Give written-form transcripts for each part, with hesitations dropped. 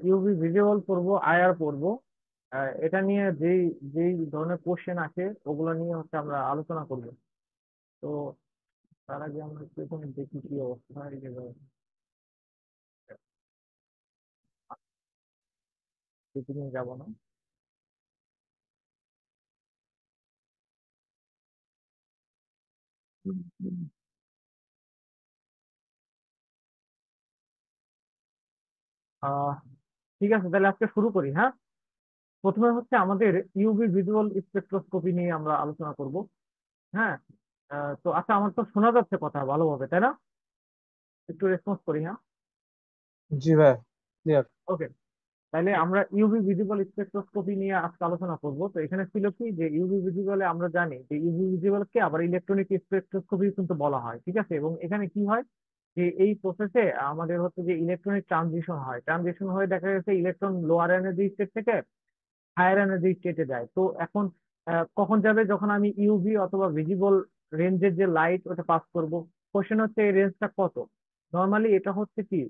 UV visible পড়বো, IR পড়বো। এটা নিয়ে যেই যেই ধরনের কোশ্চেন আছে ওগুলো নিয়ে হচ্ছে আমরা আলোচনা করবো। তো তার আগে আমরা একটু এখানে দেখি কি অবস্থা এই যে বেশি দিন যাবো না। আহ ঠিক আছে, তাহলে আজকে শুরু করি, হ্যাঁ। প্রথমে হচ্ছে আমাদের ইউভি ভিজুয়াল স্পেকট্রোস্কোপি নিয়ে আমরা আলোচনা করব। হ্যাঁ। তো আচ্ছা, আমার তো শোনা যাচ্ছে কথা ভালোভাবে, তাই না? একটু রেসপন্স করি, হ্যাঁ। জি ভাই, ক্লিয়ার। ওকে। তাহলে আমরা ইউভি ভিজিবল স্পেকট্রোস্কোপি নিয়ে আজকে আলোচনা করব। তো এখানে ছিল কি যে ইউভি ভিজিবলে আমরা জানি যে ইউভি ভিজিবলকে আবার ইলেকট্রনিক স্পেকট্রোস্কোপি কিন্তু বলা হয়, ঠিক আছে। এবং এখানে কি হয় যে এই প্রসেসে আমাদের হচ্ছে যে ইলেকট্রনিক ট্রানজিশন হয়, ট্রানজিশন হয়ে দেখা গেছে ইলেকট্রন লোয়ার এনার্জি স্টেট থেকে হায়ার এনার্জি স্টেটে যায়। তো এখন কখন যাবে? যখন আমি ইউভি অথবা ভিজিবল রেঞ্জের যে লাইট ওটা পাস করব। কোশ্চেন হচ্ছে এই রেঞ্জটা কত। নর্মালি এটা হচ্ছে কি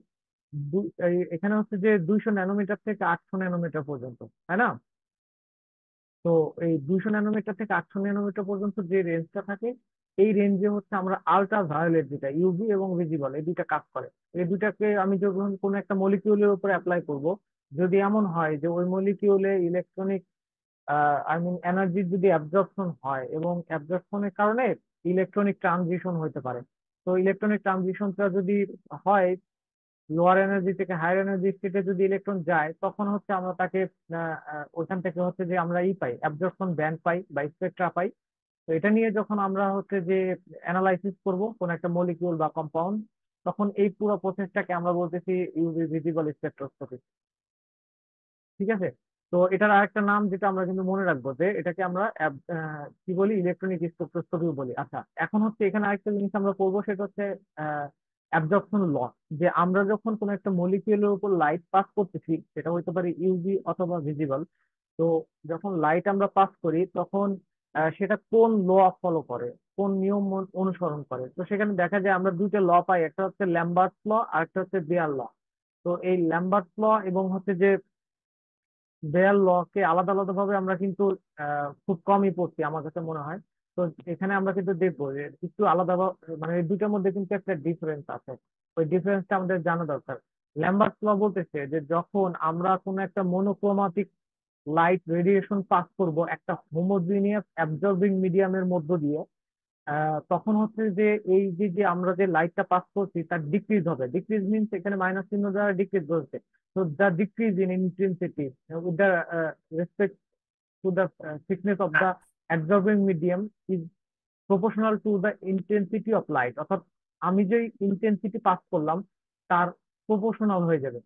এখানে হচ্ছে যে 200 ন্যানোমিটার থেকে 800 ন্যানোমিটার পর্যন্ত, তাই না? তো এই 200 ন্যানোমিটার থেকে 800 ন্যানোমিটার পর্যন্ত যে রেঞ্জটা থাকে, এই রেঞ্জে হচ্ছে আমরা আলট্রা ভায়োলেট, যেটা ইউভি এবং ভিজিবল, এই দুইটা কাজ করে। এই দুইটাকে আমি যখন কোনো একটা মলিকিউলের উপরে অ্যাপ্লাই করব, যদি এমন হয় যে ওই মলিকিউলে ইলেকট্রনিক আই মিন এনার্জির যদি অ্যাবজর্পশন হয় এবং অ্যাবজর্পশনের কারণে ইলেকট্রনিক ট্রানজিশন হতে পারে। তো ইলেকট্রনিক ট্রানজিশনটা যদি হয় লোয়ার এনার্জি থেকে হায়ার এনার্জি স্টেটে যদি ইলেকট্রন যায়, তখন হচ্ছে আমরা তাকে ওইখান থেকে হচ্ছে যে আমরা পাই অ্যাবজর্পশন ব্যান্ড পাই বা স্পেকট্রা পাই। তো এটা নিয়ে যখন আমরা হচ্ছে যে অ্যানালাইসিস করব কোন একটা মলিকিউল বা কম্পাউন্ড, তখন এই পুরো প্রসেসটাকে আমরা বলতেছি ইউভি ভিজিবল স্পেকট্রোস্কোপি। ঠিক আছে। তো এটার আরেকটা নাম যেটা আমরা কিন্তু মনে রাখবো যে এটাকে আমরা কি বলি, ইলেকট্রনিক স্পেকট্রোস্কোপি বলি। আচ্ছা, এখন হচ্ছে এখানে আরেকটা জিনিস আমরা করবো, সেটা হচ্ছে অ্যাবজর্পশন ল। যে আমরা যখন কোনো একটা মলিকিউলের উপর লাইট পাস করতেছি, সেটা হতে পারে ইউভি অথবা ভিজিবল। তো যখন লাইট আমরা পাস করি তখন সেটা কোন ল ফলো করে, কোন নিয়ম অনুসরণ করে। তো সেখানে দেখা যায় আমরা দুইটা ল পাই, একটা হচ্ছে ল্যাম্বার্টস ল আর একটা হচ্ছে বেয়ার ল। তো এই ল্যাম্বার্টস ল এবং হচ্ছে যে বেয়ার ল কে আলাদা আলাদা ভাবে আমরা কিন্তু খুব কমই পড়ছি আমার কাছে মনে হয়। তো এখানে আমরা কিন্তু দেখবো যে একটু আলাদা মানে এই দুইটার মধ্যে কিন্তু একটা ডিফারেন্স আছে। ওই ডিফারেন্সটা আমাদের জানা দরকার। ল্যাম্বার্টস ল বলতেছে যে যখন আমরা কোনো একটা মনোক্রোমাটিক লাইট রেডিয়েশন পাস করব একটা হোমোজিনিয়াস অ্যাবজর্বিং মিডিয়ামের মধ্য দিয়ে, তখন হচ্ছে যে এই যে যে আমরা যে লাইটটা পাস করছি তার ডিক্রিজ হবে। ডিক্রিজ মিনস এখানে মাইনাস চিহ্ন দ্বারা ডিক্রিজ বলছে। তো the decrease in intensity with the respect to the thickness of the absorbing medium is proportional to the intensity of light, অর্থাৎ আমি যে ইন্টেন্সিটি পাস করলাম তার প্রপোর্শনাল হয়ে যাবে।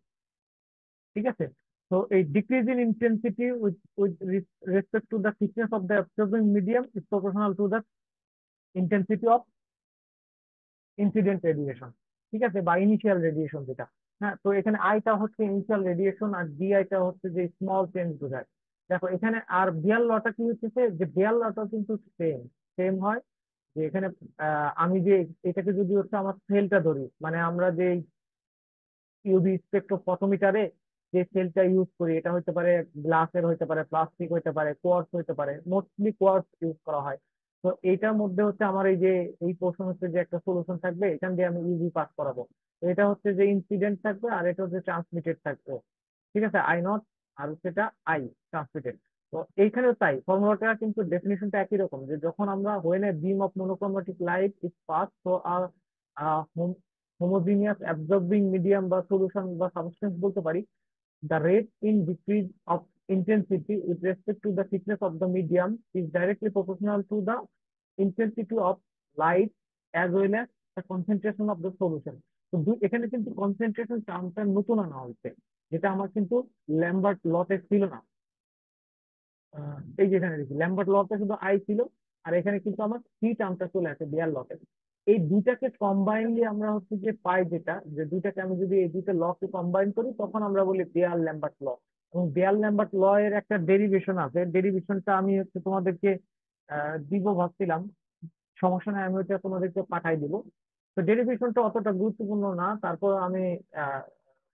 ঠিক আছে। তো এই decrease in intensity with with respect to the thickness of the absorbing medium is proportional to the intensity of incident radiation. ঠিক আছে, বা ইনিশিয়াল রেডিয়েশন যেটা। হ্যাঁ, তো এখানে আইটা হচ্ছে ইনিশিয়াল রেডিয়েশন আর ডি আইটা হচ্ছে যে স্মল চেঞ্জ বোঝায়। দেখো এখানে আর বিয়ার লটা কি হচ্ছে যে বিয়ার লটা কিন্তু সেম সেম হয়। যে এখানে আমি যে এটাকে যদি হচ্ছে আমার সেলটা ধরি, মানে আমরা যে ইউভি স্পেকট্রোফটোমিটারে যে সেলটা ইউজ করি, এটা হতে পারে গ্লাসের, হতে পারে প্লাস্টিক, হতে পারে কোয়ার্টজ, হতে পারে মোস্টলি কোয়ার্টজ ইউজ করা হয়। তো এইটার মধ্যে হচ্ছে আমার এই যে এই পোর্শন হচ্ছে যে একটা সলিউশন থাকবে, এখান দিয়ে আমি ইউভি পাস করাবো। তো এটা হচ্ছে যে ইনসিডেন্ট থাকবে আর এটা হচ্ছে ট্রান্সমিটেড থাকবে। ঠিক আছে, আই নট আর সেটা আই ট্রান্সমিটেড। তো এইখানেও তাই, ফর্মুলাটা কিন্তু ডেফিনিশনটা একই রকম, যে যখন আমরা when a beam of monochromatic light is pass through homogeneous absorbing medium বা সলিউশন বা সাবস্টেন্স বলতে পারি, the rate in decrease of intensity with respect to the thickness of the medium is directly proportional to the intensity of light as well as the concentration of the solution. তো এখানে কিন্তু concentration টার্মটা নতুন আনা হয়েছে, যেটা আমার কিন্তু Lambert লতে ছিল না। এই যে এখানে দেখি ল্যাম্বার্ট লতে কিন্তু আই ছিল, আর এখানে কিন্তু আমার সি টার্মটা চলে আসে বিয়ার লতে। এই দুইটাকে কম্বাইনলি আমরা হচ্ছে যে পাই, যেটা যে দুইটাকে আমি যদি এই দুইটা লকে কম্বাইন করি তখন আমরা বলি বেয়ার ল্যাম্বার্ট ল। এবং বেয়ার ল্যাম্বার্ট ল এর একটা ডেরিভেশন আছে, ডেরিভেশনটা আমি হচ্ছে তোমাদেরকে দিব ভাবছিলাম। সমস্যা নাই, আমি ওইটা তোমাদেরকে পাঠাই দিব। তো ডেরিভেশনটা অতটা গুরুত্বপূর্ণ না, তারপর আমি আহ,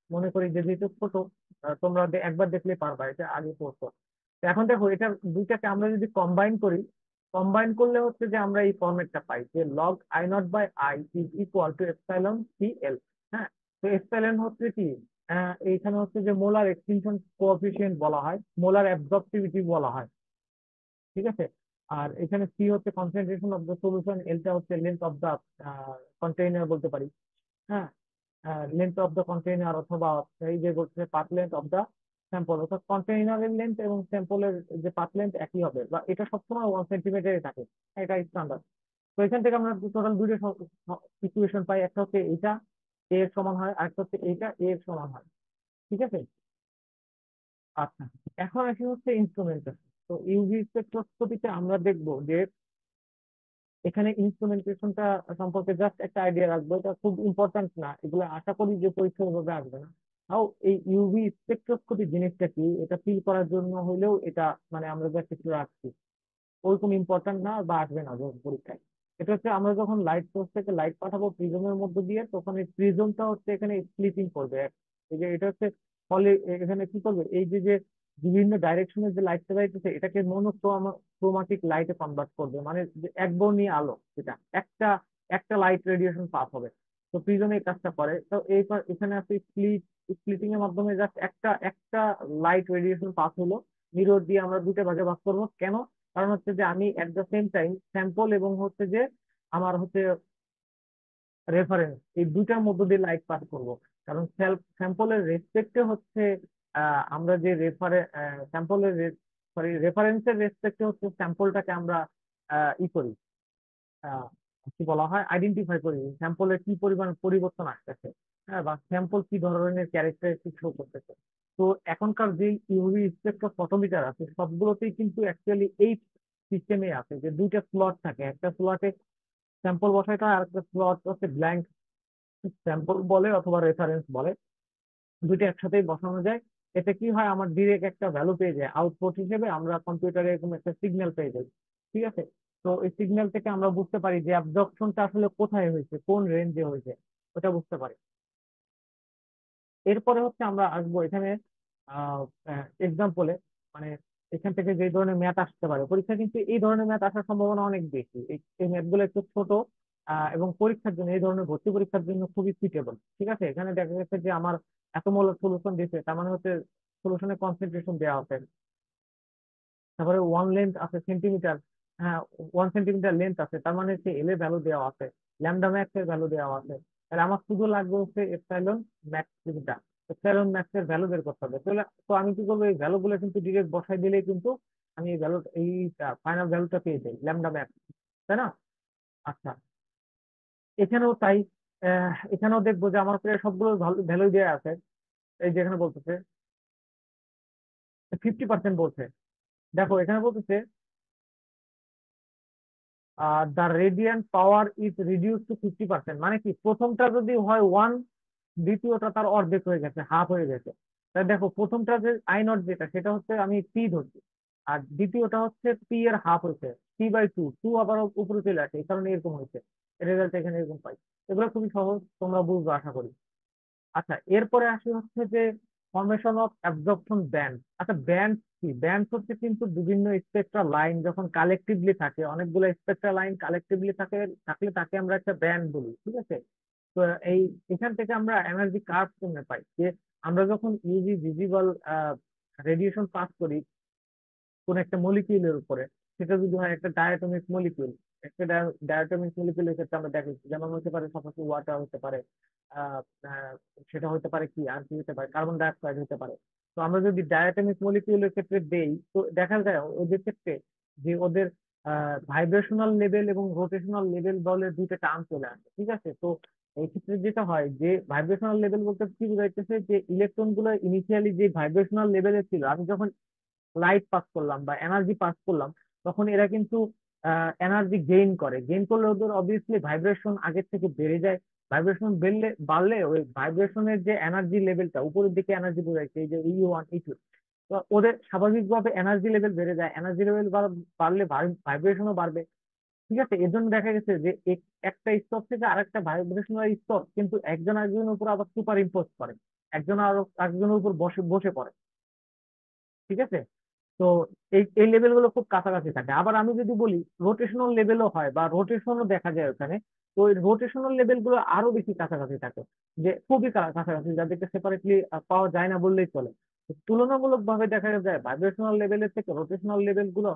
মনে করি যে যেহেতু ছোট, তোমরা একবার দেখলেই পারবা, এটা আগে পড়তো। তো এখন দেখো এটা দুইটাকে আমরা যদি কম্বাইন করি, কম্বাইন করলে হচ্ছে যে আমরা এই ফরম্যাটটা পাই যে log I naught by I is equal to epsilon C L. হ্যাঁ, তো এপসাইলন হচ্ছে কি, এইখানে হচ্ছে যে মোলার এক্সটিংশন কোএফিসিয়েন্ট বলা হয়, মোলার অ্যাবজর্পটিভিটি বলা হয়। ঠিক আছে। আর এখানে সি হচ্ছে কনসেন্ট্রেশন অফ দ্য সলিউশন, এলটা হচ্ছে লেন্থ অফ দ্য কন্টেইনার বলতে পারি। হ্যাঁ, লেন্থ অফ দ্য কন্টেইনার, অথবা এই যে বলছে path length of the sample, অর্থাৎ কন্টেইনারের লেন্থ এবং স্যাম্পলের যে পাথ লেন্থ একই হবে, বা এটা সবসময় 1 সেন্টিমিটারে থাকে, এটা স্ট্যান্ডার্ড। তো এখান থেকে আমরা টোটাল দুটো ইকুয়েশন পাই, একটা হচ্ছে এইটা এ এর সমান হয়, আর একটা হচ্ছে এইটা এ এর সমান হয়। ঠিক আছে। আচ্ছা, এখন আসি হচ্ছে ইনস্ট্রুমেন্টেশন। তো ইউভি স্পেকট্রোস্কোপিতে আমরা দেখবো যে এখানে ইনস্ট্রুমেন্টেশনটা সম্পর্কে জাস্ট একটা আইডিয়া রাখবো, এটা খুব ইম্পর্ট্যান্ট না, এগুলো আশা করি যে পরীক্ষা ভাবে আসবে না। তাও এই ইউভি স্পেকট্রোস্কোপি জিনিসটা কি, এটা ফিল করার জন্য হলেও এটা মানে আমরা জাস্ট একটু রাখছি, ওরকম ইম্পর্ট্যান্ট না বা আসবে না যখন পরীক্ষায়। এটা হচ্ছে আমরা যখন লাইট সোর্স থেকে লাইট পাঠাবো প্রিজমের মধ্যে দিয়ে, তখন এই প্রিজমটা হচ্ছে এখানে স্প্লিটিং করবে। এই যে এটা হচ্ছে ফলে এখানে কি করবে, এই যে যে বিভিন্ন ডাইরেকশনে যে লাইটটা যাইতেছে এটাকে ক্রোমাটিক লাইটে কনভার্ট করবে, মানে যে একবর্ণীয় আলো, যেটা একটা একটা লাইট রেডিয়েশন পাস হবে। তো প্রিজম এই কাজটা করে। তো এখানে আছে স্প্লিটিং এর মাধ্যমে জাস্ট একটা একটা লাইট রেডিয়েশন পাস হলো, মিরর দিয়ে আমরা দুটো ভাগে ভাগ করবো কেন, কারণ হচ্ছে যে আমি at the same time sample এবং হচ্ছে যে আমার হচ্ছে রেফারেন্স, এই দুইটার মধ্য দিয়ে লাইট পাস করব। কারণ স্যাম্পলের রেসপেক্টে হচ্ছে আমরা যে স্যাম্পলের রেফারেন্সের রেসপেক্টে হচ্ছে স্যাম্পলটাকে আমরা ই করি, আহ, কি বলা হয়, আইডেন্টিফাই করি স্যাম্পলের কি পরিমাণ পরিবর্তন আসতেছে। হ্যাঁ, বা স্যাম্পল কি ধরনের ক্যারেক্টারিস্টিক শো করতেছে। তো এখনকার যে ইউভি স্পেকট্রো ফটোমিটার আছে সবগুলোতেই কিন্তু অ্যাকচুয়ালি এই সিস্টেমে আছে যে দুইটা স্লট থাকে, একটা স্লটে স্যাম্পল বসাইতে হয়, আর একটা স্লট হচ্ছে ব্ল্যাঙ্ক স্যাম্পল বলে অথবা রেফারেন্স বলে, দুইটা একসাথেই বসানো যায়। এতে কি হয়, আমার ডিরেক্ট একটা ভ্যালু পেয়ে যায়, আউটপুট হিসেবে আমরা কম্পিউটারে এরকম একটা সিগন্যাল পেয়ে যাই। ঠিক আছে। তো এই সিগন্যাল থেকে আমরা বুঝতে পারি যে অ্যাবজর্পশনটা আসলে কোথায় হয়েছে, কোন রেঞ্জে হয়েছে, ওটা বুঝতে পারি। এরপরে হচ্ছে আমরা আসবো এখানে এক্সাম্পলে, মানে এখান থেকে যে ধরনের ম্যাথ আসতে পারে পরীক্ষা, কিন্তু এই ধরনের ম্যাথ আসার সম্ভাবনা অনেক বেশি। এই ম্যাথ গুলো একটু ছোট, এবং পরীক্ষার জন্য এই ধরনের ভর্তি পরীক্ষার জন্য খুবই সুইটেবল। ঠিক আছে, এখানে দেখা যাচ্ছে যে আমার এত মোলার সলিউশন দিচ্ছে, তার মানে হচ্ছে সলিউশনের কনসেন্ট্রেশন দেওয়া আছে, তারপরে ওয়ান লেন্থ আছে সেন্টিমিটার, হ্যাঁ 1 সেন্টিমিটার লেন্থ আছে, তার মানে হচ্ছে এল এর ভ্যালু দেওয়া আছে, ল্যামডা ম্যাক্স এর ভ্যালু দেওয়া আছে। তাহলে আমার শুধু লাগবে হচ্ছে এপসাইলন ম্যাক্স, যেটা এপসাইলন ম্যাক্স এর ভ্যালু বের করতে হবে। তাহলে তো আমি কি করবো, এই ভ্যালু গুলো কিন্তু ডিরেক্ট বসাই দিলেই কিন্তু আমি এই ভ্যালু, এই ফাইনাল ভ্যালুটা পেয়ে যাই, ল্যামডা ম্যাক্স। তাই না? আচ্ছা, এখানেও তাই। এখানেও দেখবো যে আমার প্রায় সবগুলো ভ্যালু দেওয়া আছে। এই যে এখানে বলতেছে 50% বলছে, দেখো এখানে বলতেছে the radiant power is reduce to 50%, মানে কি প্রথমটা যদি হয় 1, দ্বিতীয়টা তার অর্ধেক হয়ে গেছে, হাফ হয়ে গেছে। তাই দেখো প্রথমটা যে আই নট যেটা সেটা হচ্ছে আমি পি ধরছি, আর দ্বিতীয়টা হচ্ছে পি এর হাফ হয়েছে, পি/2, টু আবার উপরে চলে আসে, এই কারণে এরকম হয়েছে, রেজাল্ট এখানে এরকম পাই। এগুলো খুবই সহজ, তোমরা বুঝবে আশা করি। আচ্ছা, এরপরে আসি হচ্ছে যে ফর্মেশন অফ অ্যাবজর্পশন ব্যান্ড। আচ্ছা, ব্যান্ড কি, ব্যান্ড হচ্ছে কিন্তু বিভিন্ন স্পেকট্রা লাইন যখন কালেকটিভলি থাকে, অনেকগুলো স্পেকট্রা লাইন কালেকটিভলি থাকলে তাকে আমরা একটা ব্যান্ড বলি। ঠিক আছে। তো এই এখান থেকে আমরা এনার্জি কার্ভ কমে পাই যে আমরা যখন ইউভি ভিজিবল রেডিয়েশন পাস করি কোন একটা মলিকিউলের উপরে, সেটা যদি হয় একটা ডায়াটমিক মলিকিউল, একটা ডায়াটমিক মলিকিউলের ক্ষেত্রে আমরা দেখি যেমন হতে পারে সাপোজ ওয়াটার হতে পারে, আহ আহ, সেটা হতে পারে কি আর কি হতে পারে, কার্বন ডাই অক্সাইড হতে পারে। তো আমরা যদি ডায়াটমিক মলিকিউলের ক্ষেত্রে দেই, তো দেখা যায় ওদের ক্ষেত্রে যে ওদের ভাইব্রেশনাল লেভেল এবং রোটেশনাল লেভেল বলে দুইটা টার্ম চলে আসে। ঠিক আছে। তো এই ক্ষেত্রে যেটা হয় যে ভাইব্রেশনাল লেভেল বলতে কি বোঝাইতেছে, যে ইলেকট্রন গুলো ইনিশিয়ালি যে ভাইব্রেশনাল লেভেলে ছিল, আমি যখন লাইট পাস করলাম বা এনার্জি পাস করলাম, তখন এরা কিন্তু এনার্জি গেইন করে, গেইন করলে ওদের অবভিয়াসলি ভাইব্রেশন আগের থেকে বেড়ে যায়। ভাইব্রেশন বাড়লে ওই ভাইব্রেশনের যে এনার্জি লেভেলটা উপরের দিকে এনার্জি বোঝাচ্ছে, এই যে E1 E2, তো ওদের স্বাভাবিকভাবে এনার্জি লেভেল বেড়ে যায়, এনার্জি লেভেল বাড়লে ভাইব্রেশনও বাড়বে। ঠিক আছে। এর জন্য দেখা গেছে যে একটা স্তর থেকে আরেকটা ভাইব্রেশনাল স্তর কিন্তু একজন আরেকজনের উপর আবার সুপার ইম্পোজ করে। একজন আরো একজনের উপর বসে বসে পড়ে। ঠিক আছে। তো এই এই লেভেল গুলো খুব কাছাকাছি থাকে। আবার আমি যদি বলি রোটেশনাল লেভেলও হয় বা রোটেশনও দেখা যায় ওখানে। তো ওই রোটেশনাল লেভেল গুলো আরো বেশি কাছাকাছি থাকে, যে খুবই কাছাকাছি, যাদেরকে সেপারেটলি পাওয়া যায় না বললেই চলে। তো তুলনামূলক ভাবে দেখা যায় ভাইব্রেশনাল লেভেলের থেকে রোটেশনাল লেভেল গুলো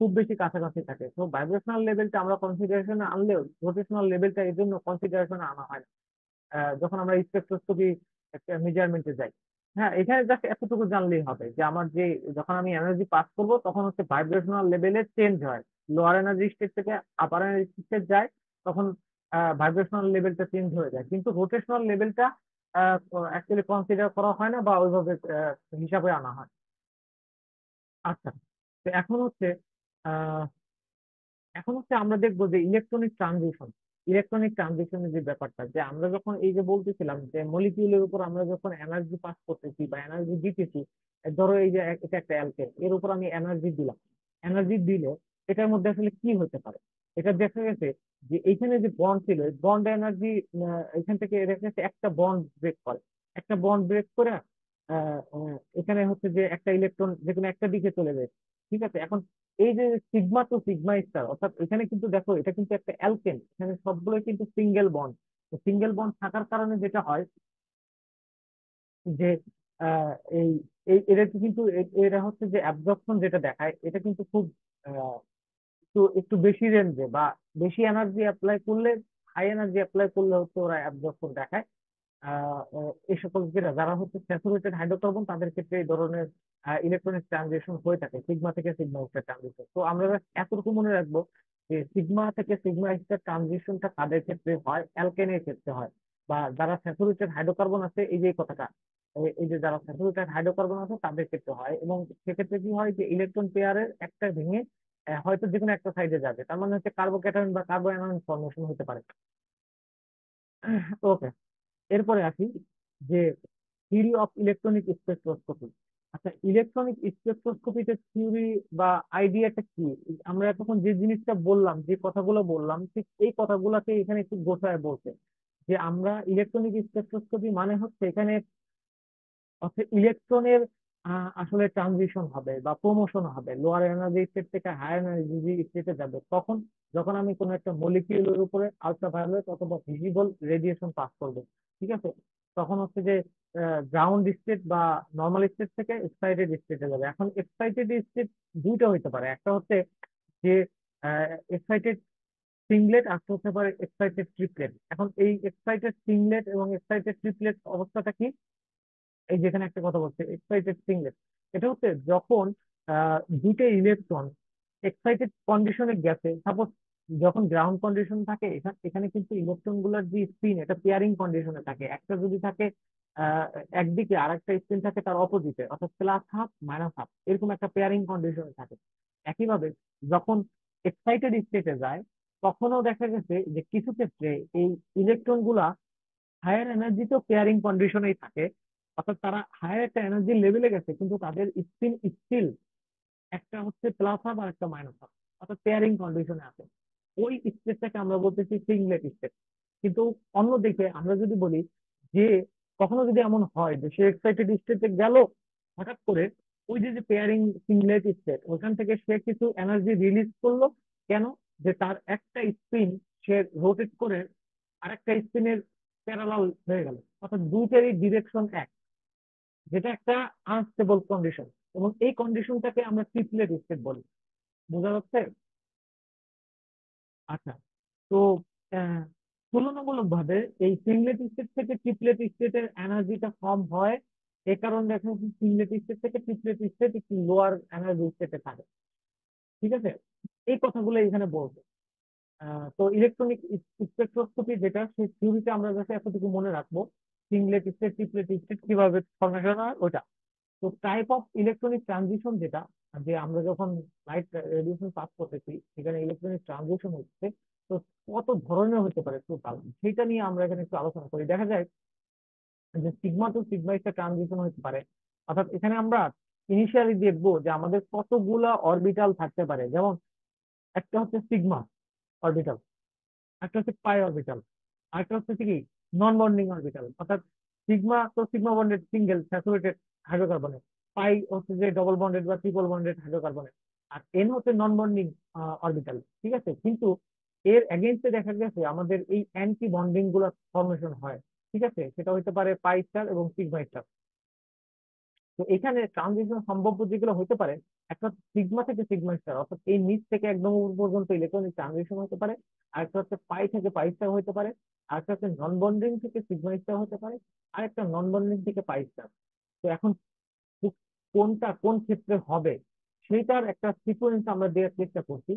খুব বেশি কাছাকাছি থাকে। তো ভাইব্রেশনাল লেভেলটা আমরা কনসিডারেশনে আনলেও রোটেশনাল লেভেলটা এই জন্য কনসিডারেশনে আনা হয় না যখন আমরা স্পেকট্রোস্কোপি মেজারমেন্টে যাই। হ্যাঁ, এখানে জাস্ট এতটুকু জানলেই হবে যে আমার যে যখন আমি এনার্জি পাস করব তখন হচ্ছে ভাইব্রেশনাল লেভেলে চেঞ্জ হয়, লোয়ার এনার্জি স্টেট থেকে আপার এনার্জি স্টেট যায়, তখন ভাইব্রেশনাল লেভেলটা চেঞ্জ হয়ে যায়, কিন্তু রোটেশনাল লেভেলটা অ্যাকচুয়ালি কনসিডার করা হয় না বা ওইভাবে হিসাবে আনা হয়। আচ্ছা, তো এখন হচ্ছে আমরা দেখবো যে ইলেকট্রনিক ট্রানজিশনের যে ব্যাপারটা, যে আমরা যখন এই যে বলতেছিলাম যে মলিকিউলের উপর আমরা যখন এনার্জি পাস করতেছি বা এনার্জি দিতেছি, ধরো এই যে এটা একটা অ্যালকেন, এর উপর আমি এনার্জি দিলাম। এনার্জি দিলে এটার মধ্যে আসলে কি হতে পারে? এটা দেখা গেছে যে এইখানে যে বন্ড ছিল, বন্ড এনার্জি এখান থেকে দেখা গেছে একটা বন্ড ব্রেক করে। একটা বন্ড ব্রেক করে এখানে হচ্ছে যে একটা ইলেকট্রন যে কোনো একটা দিকে চলে যায়। ঠিক আছে। এখন এই যে সিগমা টু সিগমা স্টার, অর্থাৎ এখানে কিন্তু দেখো এটা কিন্তু একটা অ্যালকেন, এখানে সবগুলো কিন্তু সিঙ্গেল বন্ড। তো সিঙ্গেল বন্ড থাকার কারণে যেটা হয় যে আহ, এই এই এটা কিন্তু এরা হচ্ছে যে অ্যাবজর্পশন যেটা দেখায়, এটা কিন্তু খুব আহ, একটু একটু বেশি রেঞ্জে বা বেশি এনার্জি অ্যাপ্লাই করলে, হাই এনার্জি অ্যাপ্লাই করলে হচ্ছে ওরা অ্যাবজর্পশন দেখায়। এই সকল যারা হচ্ছে স্যাচুরেটেড হাইড্রোকার্বন তাদের ক্ষেত্রে এই ধরনের ইলেকট্রনিক ট্রানজিশন হয়ে থাকে, সিগমা থেকে সিগমা স্টার ট্রানজিশন। তো আমরা এতটুকু মনে রাখবো যে সিগমা থেকে সিগমা স্টার ট্রানজিশনটা কাদের ক্ষেত্রে হয়, অ্যালকেনের ক্ষেত্রে হয়। বা যারা স্যাচুরেটেড হাইড্রোকার্বন আছে, এই যে এই কথাটা, এই যে যারা স্যাচুরেটেড হাইড্রোকার্বন আছে তাদের ক্ষেত্রে হয়। এবং সেক্ষেত্রে কি হয় যে ইলেকট্রন পেয়ারের একটা ভেঙে হয়তো যে কোনো একটা সাইডে যাবে, তার মানে হচ্ছে কার্বোক্যাটায়ন বা কার্বো অ্যানায়ন ফর্মেশন হতে পারে। ওকে, এরপরে আসি যে থিওরি অফ ইলেকট্রনিক স্পেকট্রোস্কোপি। আচ্ছা, ইলেকট্রনিক স্পেকট্রোস্কোপিতে থিওরি বা আইডিয়াটা কি? আমরা এতক্ষণ যে জিনিসটা বললাম, যে কথাগুলো বললাম, ঠিক এই কথাগুলোকে এখানে একটু গোছায় বলতে, যে আমরা ইলেকট্রনিক স্পেকট্রোস্কোপি মানে হচ্ছে এখানে অর্থাৎ ইলেকট্রনের আসলে ট্রানজিশন হবে বা প্রমোশন হবে, লোয়ার এনার্জি স্টেট থেকে হায়ার এনার্জি স্টেটে যাবে তখন, যখন আমি কোনো একটা মলিকিউলের উপরে আলট্রাভায়োলেট অথবা ভিজিবল রেডিয়েশন পাস করবো। ঠিক আছে। তখন হচ্ছে যে গ্রাউন্ড স্টেট বা নর্মাল স্টেট থেকে এক্সাইটেড স্টেটে যাবে। এখন এক্সাইটেড স্টেট দুইটা হইতে পারে, একটা হচ্ছে যে এক্সাইটেড সিংলেট, আর হতে পারে এক্সাইটেড ট্রিপলেট। এখন এই এক্সাইটেড সিংলেট এবং এক্সাইটেড ট্রিপলেট অবস্থাটা কি? এই যেখানে একটা কথা বলছে এক্সাইটেড সিংলেট, এটা হচ্ছে যখন দুইটা ইলেকট্রন এক্সাইটেড কন্ডিশনে গেছে। সাপোজ যখন গ্রাউন্ড কন্ডিশন থাকে, এখানে এখানে কিন্তু ইলেকট্রন গুলার যে স্পিন এটা পেয়ারিং কন্ডিশনে থাকে। একটা যদি থাকে আহ একদিকে, আর একটা স্পিন থাকে তার অপোজিটে, অর্থাৎ প্লাস হাফ মাইনাস হাফ, এরকম একটা পেয়ারিং কন্ডিশনে থাকে। একইভাবে যখন এক্সাইটেড স্টেটে যায়, তখনও দেখা গেছে যে কিছু ক্ষেত্রে এই ইলেকট্রন গুলা হায়ার এনার্জিতেও পেয়ারিং কন্ডিশনেই থাকে। অর্থাৎ তারা হায়ার একটা এনার্জি লেভেলে গেছে, কিন্তু তাদের স্পিন স্টিল একটা হচ্ছে প্লাস হাফ আর একটা মাইনাস হাফ, অর্থাৎ পেয়ারিং কন্ডিশনে আছে। ওই স্টেটটাকে আমরা বলতেছি সিংলেট স্টেট। কিন্তু অন্যদিকে আমরা যদি বলি যে কখনো যদি এমন হয় যে সে এক্সাইটেড স্টেটে গেল, হঠাৎ করে ওই যে যে পেয়ারিং সিংলেট স্টেট, ওখান থেকে সে কিছু এনার্জি রিলিজ করলো। কেন? যে তার একটা স্পিন সে রোটেট করে আরেকটা স্পিনের প্যারালাল হয়ে গেল, অর্থাৎ দুইটারই ডিরেকশন এক, যেটা একটা আনস্টেবল কন্ডিশন। এবং এই কন্ডিশনটাকে আমরা ট্রিপলেট স্টেট বলি। বোঝা যাচ্ছে? আচ্ছা, তো আহ, তুলনামূলক ভাবে এই সিংলেট স্টেট থেকে ট্রিপলেট স্টেটের এনার্জিটা কম হয়। এ কারণে দেখা যাচ্ছে সিংলেট স্টেট থেকে ট্রিপলেট স্টেট একটু লোয়ার এনার্জি স্টেটে থাকে। ঠিক আছে। এই কথাগুলো এখানে বলবো। তো ইলেকট্রনিক স্পেকট্রোস্কোপি যেটা, সেই থিওরিতে আমরা যাতে এতটুকু মনে রাখবো, সিংলেট স্টেট ট্রিপলেট স্টেট কিভাবে ফর্মেশন হয় ওটা। তো টাইপ অফ ইলেকট্রনিক ট্রানজিশন যেটা, যে আমরা যখন লাইট রেডিয়েশন পাস করতেছি সেখানে ইলেকট্রনিক ট্রানজিশন হচ্ছে, তো কত ধরনের হতে পারে টোটাল, সেটা নিয়ে আমরা এখানে একটু আলোচনা করি। দেখা যায় যে সিগমা টু সিগমা একটা ট্রানজিশন হতে পারে। অর্থাৎ এখানে আমরা ইনিশিয়ালি দেখবো যে আমাদের কতগুলা অরবিটাল থাকতে পারে। যেমন একটা হচ্ছে সিগমা অরবিটাল, একটা হচ্ছে পাই অরবিটাল, আরেকটা হচ্ছে কি নন বন্ডিং অরবিটাল। অর্থাৎ সিগমা তো সিগমা বন্ডেড সিঙ্গেল স্যাচুরেটেড হাইড্রোকার্বনের, পাই হচ্ছে যে ডবল বন্ডেড বা ট্রিপল বন্ডেড হাইড্রোকার্বনের, আর এন হচ্ছে নন বন্ডিং অরবিটাল। ঠিক আছে, কিন্তু এর এগেইনস্টে দেখা গেছে আমাদের এই অ্যান্টি বন্ডিং গুলো ফর্মেশন হয়। ঠিক আছে, সেটা হতে পারে পাই স্টার এবং সিগমা স্টার। তো এখানে ট্রানজিশন সম্ভাব্য যেগুলো হতে পারে, একটা সিগমা থেকে সিগমা স্টার, অর্থাৎ এই নিচ থেকে একদম উপর পর্যন্ত ইলেকট্রনিক ট্রানজিশন হতে পারে। আর একটা হচ্ছে পাই থেকে পাই স্টার হতে পারে। আর একটা হচ্ছে নন বন্ডিং থেকে সিগমা স্টার হতে পারে। আর একটা নন বন্ডিং থেকে পাই স্টার। তো এখন কোনটা কোন ক্ষেত্রে হবে সেটার একটা সিকোয়েন্স আমরা দেওয়ার চেষ্টা করছি।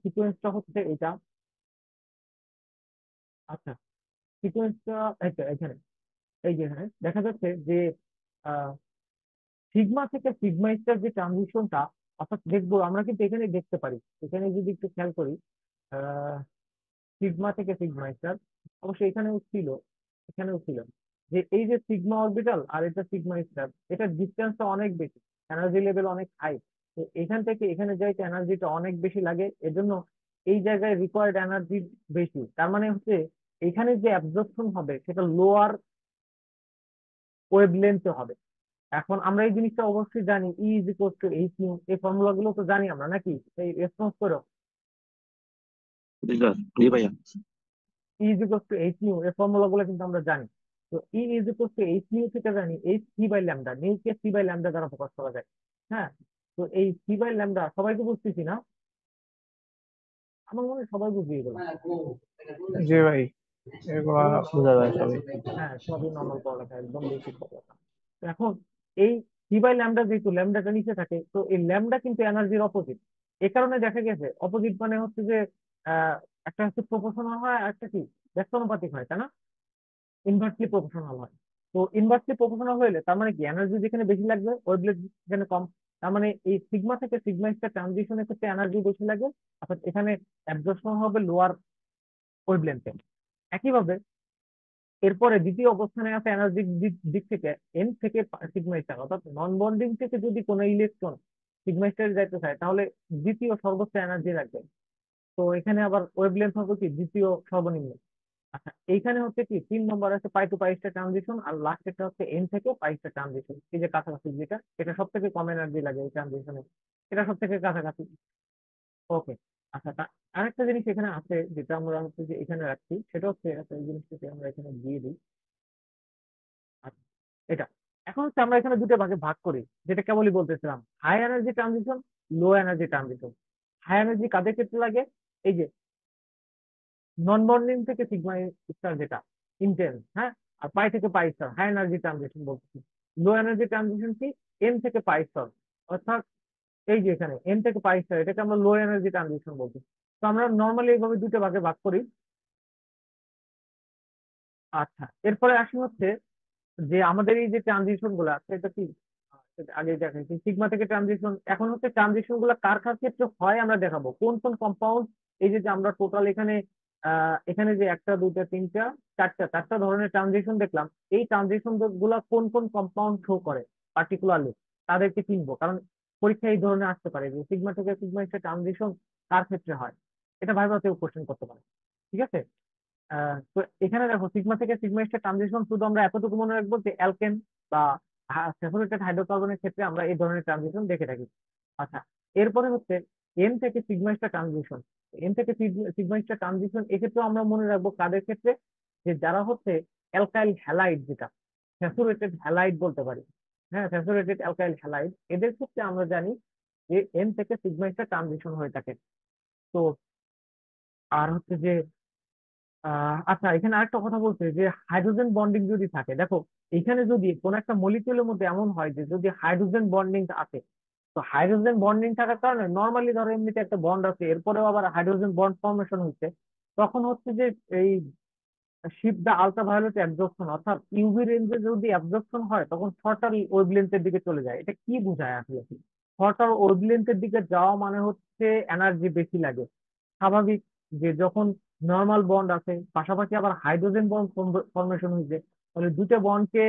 সিকোয়েন্সটা হচ্ছে এটা। আচ্ছা, সিকোয়েন্সটা এখানে, এই যে এখানে দেখা যাচ্ছে যে সিগমা থেকে সিগমা স্টার যে ট্রানজিশনটা, অর্থাৎ দেখবো আমরা কিন্তু এখানে দেখতে পারি, এখানে যদি একটু খেয়াল করি, আহ সিগমা থেকে সিগমা স্টার, অবশ্যই এখানেও ছিল, এখানেও ছিল, যে এই যে সিগমা অরবিটাল আর এটা সিগমা স্টার, এটার ডিস্টেন্সটা অনেক বেশি, এনার্জি লেভেল অনেক হাই। তো এখান থেকে এখানে যাইতে এনার্জিটা অনেক বেশি লাগে, এজন্য এই জায়গায় রিকোয়ার্ড এনার্জি বেশি। তার মানে হচ্ছে এখানে যে অ্যাবজর্পশন হবে সেটা লোয়ার ওয়েভ লেন্থে হবে। এখন আমরা এই জিনিসটা অবশ্যই জানি, E is equal to H nu, এই ফর্মুলা গুলো তো জানি আমরা নাকি, এই রেসপন্স করো। জি স্যার, জি ভাইয়া। E is equal to H nu, এই ফর্মুলা গুলো কিন্তু আমরা জানি। তো E is equal to H nu থেকে জানি এইচ সি বাই ল্যামডা, নিউকে সি বাই ল্যামডা দ্বারা প্রকাশ করা যায়। হ্যাঁ, তো এই সি বাই ল্যামডা সবাই তো বুঝতেছি না, আমার মনে হয় সবাই বুঝিয়ে গেল। জি ভাই, এগুলা এগুলো বোঝা যায় সবই। হ্যাঁ সবই নর্মাল পড়ালেখা, একদম বেসিক পড়ালেখা। তো এখন এই সি বাই ল্যামডা, যেহেতু ল্যামডাটা নিচে থাকে, তো এই ল্যামডা কিন্তু এনার্জির অপোজিট। এ কারণে দেখা গেছে অপোজিট মানে হচ্ছে যে আহ একটা হচ্ছে প্রপোর্শনাল হয় আর একটা কি ব্যস্তানুপাতিক হয়, তাই না? ইনভার্সলি প্রপোর্শনাল হয়। তো ইনভার্সলি প্রপোর্শনাল হইলে তার মানে কি এনার্জি যেখানে বেশি লাগবে ওয়েভলেট যেখানে কম। তার মানে এই সিগমা থেকে সিগমা স্টার ট্রানজিশনের ক্ষেত্রে এনার্জি বেশি লাগে, অর্থাৎ এখানে অ্যাবজর্পশন হবে লোয়ার ওয়েভলেন্থে। একইভাবে এরপরে দ্বিতীয় অবস্থানে আছে এনার্জির দিক থেকে এন থেকে সিগমা স্টার, অর্থাৎ নন বন্ডিং থেকে যদি কোনো ইলেকট্রন সিগমা স্টারে যাইতে চায় তাহলে দ্বিতীয় সর্বোচ্চ এনার্জি লাগবে। তো এখানে আবার ওয়েভলেন্থ হবে কি দ্বিতীয় সর্বনিম্ন। আচ্ছা, এইখানে হচ্ছে কি 3 নম্বর আছে পাই টু পাই স্টার ট্রানজিশন, আর লাস্ট একটা হচ্ছে এন থেকে পাই স্টার ট্রানজিশন, এই যে কাছাকাছি যেটা, এটা সব থেকে কম এনার্জি লাগে এই ট্রানজিশনে, এটা সব থেকে কাছাকাছি। ওকে। আচ্ছা, আরেকটা জিনিস এখানে আছে যেটা আমরা হচ্ছে যে এখানে রাখছি, সেটা হচ্ছে আচ্ছা, এই জিনিসটাকে আমরা এখানে দিয়ে দিই। আচ্ছা, এটা এখন হচ্ছে আমরা এখানে দুটো ভাগে ভাগ করি, যেটা কেবলই বলতেছিলাম, high energy transition, low energy transition. High energy কাদের ক্ষেত্রে লাগে? এই যে নন বন্ডিং থেকে সিগমা স্টার যেটা ইন্টেন্স, হ্যাঁ, আর পাই থেকে pi star high energy transition বলতেছি। লো এনার্জি ট্রানজিশন কি? এন থেকে পাই স্টার, অর্থাৎ এই যে এখানে এন থেকে পাই স্টার, এটাকে আমরা লো এনার্জি ট্রানজিশন বলছি। তো আমরা নর্মালি এইভাবে দুটো ভাগে ভাগ করি। আচ্ছা, এরপরে আসি হচ্ছে যে আমাদের এই যে ট্রানজিশন গুলো আছে এটা কি আগে দেখাচ্ছি, সিগমা থেকে ট্রানজিশন। এখন হচ্ছে ট্রানজিশন গুলো কার কার ক্ষেত্রে হয় আমরা দেখাবো, কোন কোন কম্পাউন্ড। এই যে যে আমরা টোটাল এখানে এখানে যে একটা দুইটা তিনটা চারটা ধরনের ট্রানজিশন দেখলাম, এই ট্রানজিশন গুলা কোন কোন কম্পাউন্ড শো করে পার্টিকুলারলি, তাদেরকে চিনবো। কারণ পরীক্ষায় এই ধরনের আসতে পারে যে সিগমা থেকে সিগমা একটা ট্রানজিশন কার ক্ষেত্রে হয়, এটা ভাইভাতেও কোশ্চেন করতে পারে। ঠিক আছে, তো এখানে দেখো সিগমা থেকে সিগমা একটা ট্রানজিশন শুধু আমরা এতটুকু মনে রাখবো যে অ্যালকেন বা স্যাচুরেটেড হাইড্রোকার্বনের ক্ষেত্রে আমরা এই ধরনের ট্রানজিশন দেখে থাকি। আচ্ছা, এরপরে হচ্ছে এন থেকে সিগমা একটা ট্রানজিশন। এন থেকে সিগমা একটা ট্রানজিশন এক্ষেত্রে আমরা মনে রাখবো কাদের ক্ষেত্রে, যে যারা হচ্ছে অ্যালকাইল হ্যালাইড, যেটা স্যাচুরেটেড হ্যালাইড বলতে পারি। হ্যাঁ, স্যাচুরেটেড অ্যালকাইল হ্যালাইড, এদের ক্ষেত্রে আমরা জানি যে এন থেকে সিগমা একটা ট্রানজিশন হয়ে থাকে। তো আর হচ্ছে যে আচ্ছা, এখানে আরেকটা কথা বলছে যে হাইড্রোজেন বন্ডিং যদি থাকে, দেখো এখানে যদি কোন একটা মলিকিউলের মধ্যে এমন হয় যে যদি হাইড্রোজেন বন্ডিং আছে, তো হাইড্রোজেন বন্ডিং থাকার কারণে নর্মালি ধরো এমনিতে একটা বন্ড আছে, এরপরেও আবার হাইড্রোজেন বন্ড ফর্মেশন হচ্ছে, তখন হচ্ছে যে এই শিফট দা আলট্রাভায়োলেট অ্যাবজর্পশন, অর্থাৎ ইউভি রেঞ্জে যদি অ্যাবজর্পশন হয় তখন শর্টার ওয়েভলেন্থের দিকে চলে যায়। এটা কি বোঝায় আসলে? শর্টার ওয়েভলেন্থের দিকে যাওয়া মানে হচ্ছে এনার্জি বেশি লাগে, স্বাভাবিক। যে যখন নর্মাল বন্ড আছে পাশাপাশি আবার হাইড্রোজেন বন্ড ফর্মেশন হয়েছে, তাহলে দুটো বন্ডকে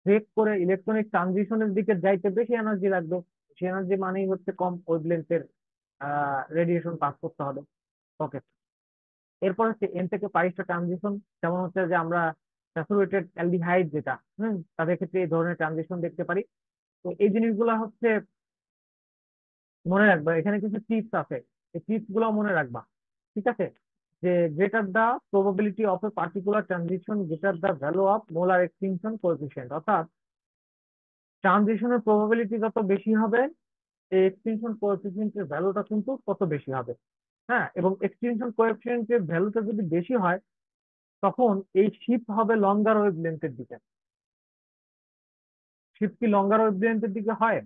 ব্রেক করে ইলেকট্রনিক ট্রানজিশনের দিকে যাইতে বেশি এনার্জি লাগবে। বেশি এনার্জি মানেই হচ্ছে কম ওয়েভলেন্থের রেডিয়েশন পাস করতে হবে। ওকে, এরপর হচ্ছে এন থেকে পাই স্টার ট্রানজিশন, যেমন হচ্ছে যে আমরা স্যাচুরেটেড অ্যালডিহাইড যেটা, তাদের ক্ষেত্রে এই ধরনের ট্রানজিশন দেখতে পারি। তো এই জিনিসগুলো হচ্ছে মনে রাখবা, এখানে কিছু টিপস আছে, এই টিপস গুলো মনে রাখবা, ঠিক আছে? যে greater the probability of a particular transition greater the value of molar extinction coefficient, অর্থাৎ ট্রানজিশনের প্রবাবিলিটি যত বেশি হবে এই এক্সটিংশন কোএফিসিয়েন্টের ভ্যালুটা কিন্তু তত বেশি হবে। হ্যাঁ, এবং এক্সটিংশন কোএফিসিয়েন্টের ভ্যালুটা যদি বেশি হয় তখন এই শিফট হবে লঙ্গার ওয়েভলেন্থের দিকে। শিফট কি লঙ্গার ওয়েভলেন্থের দিকে হয়?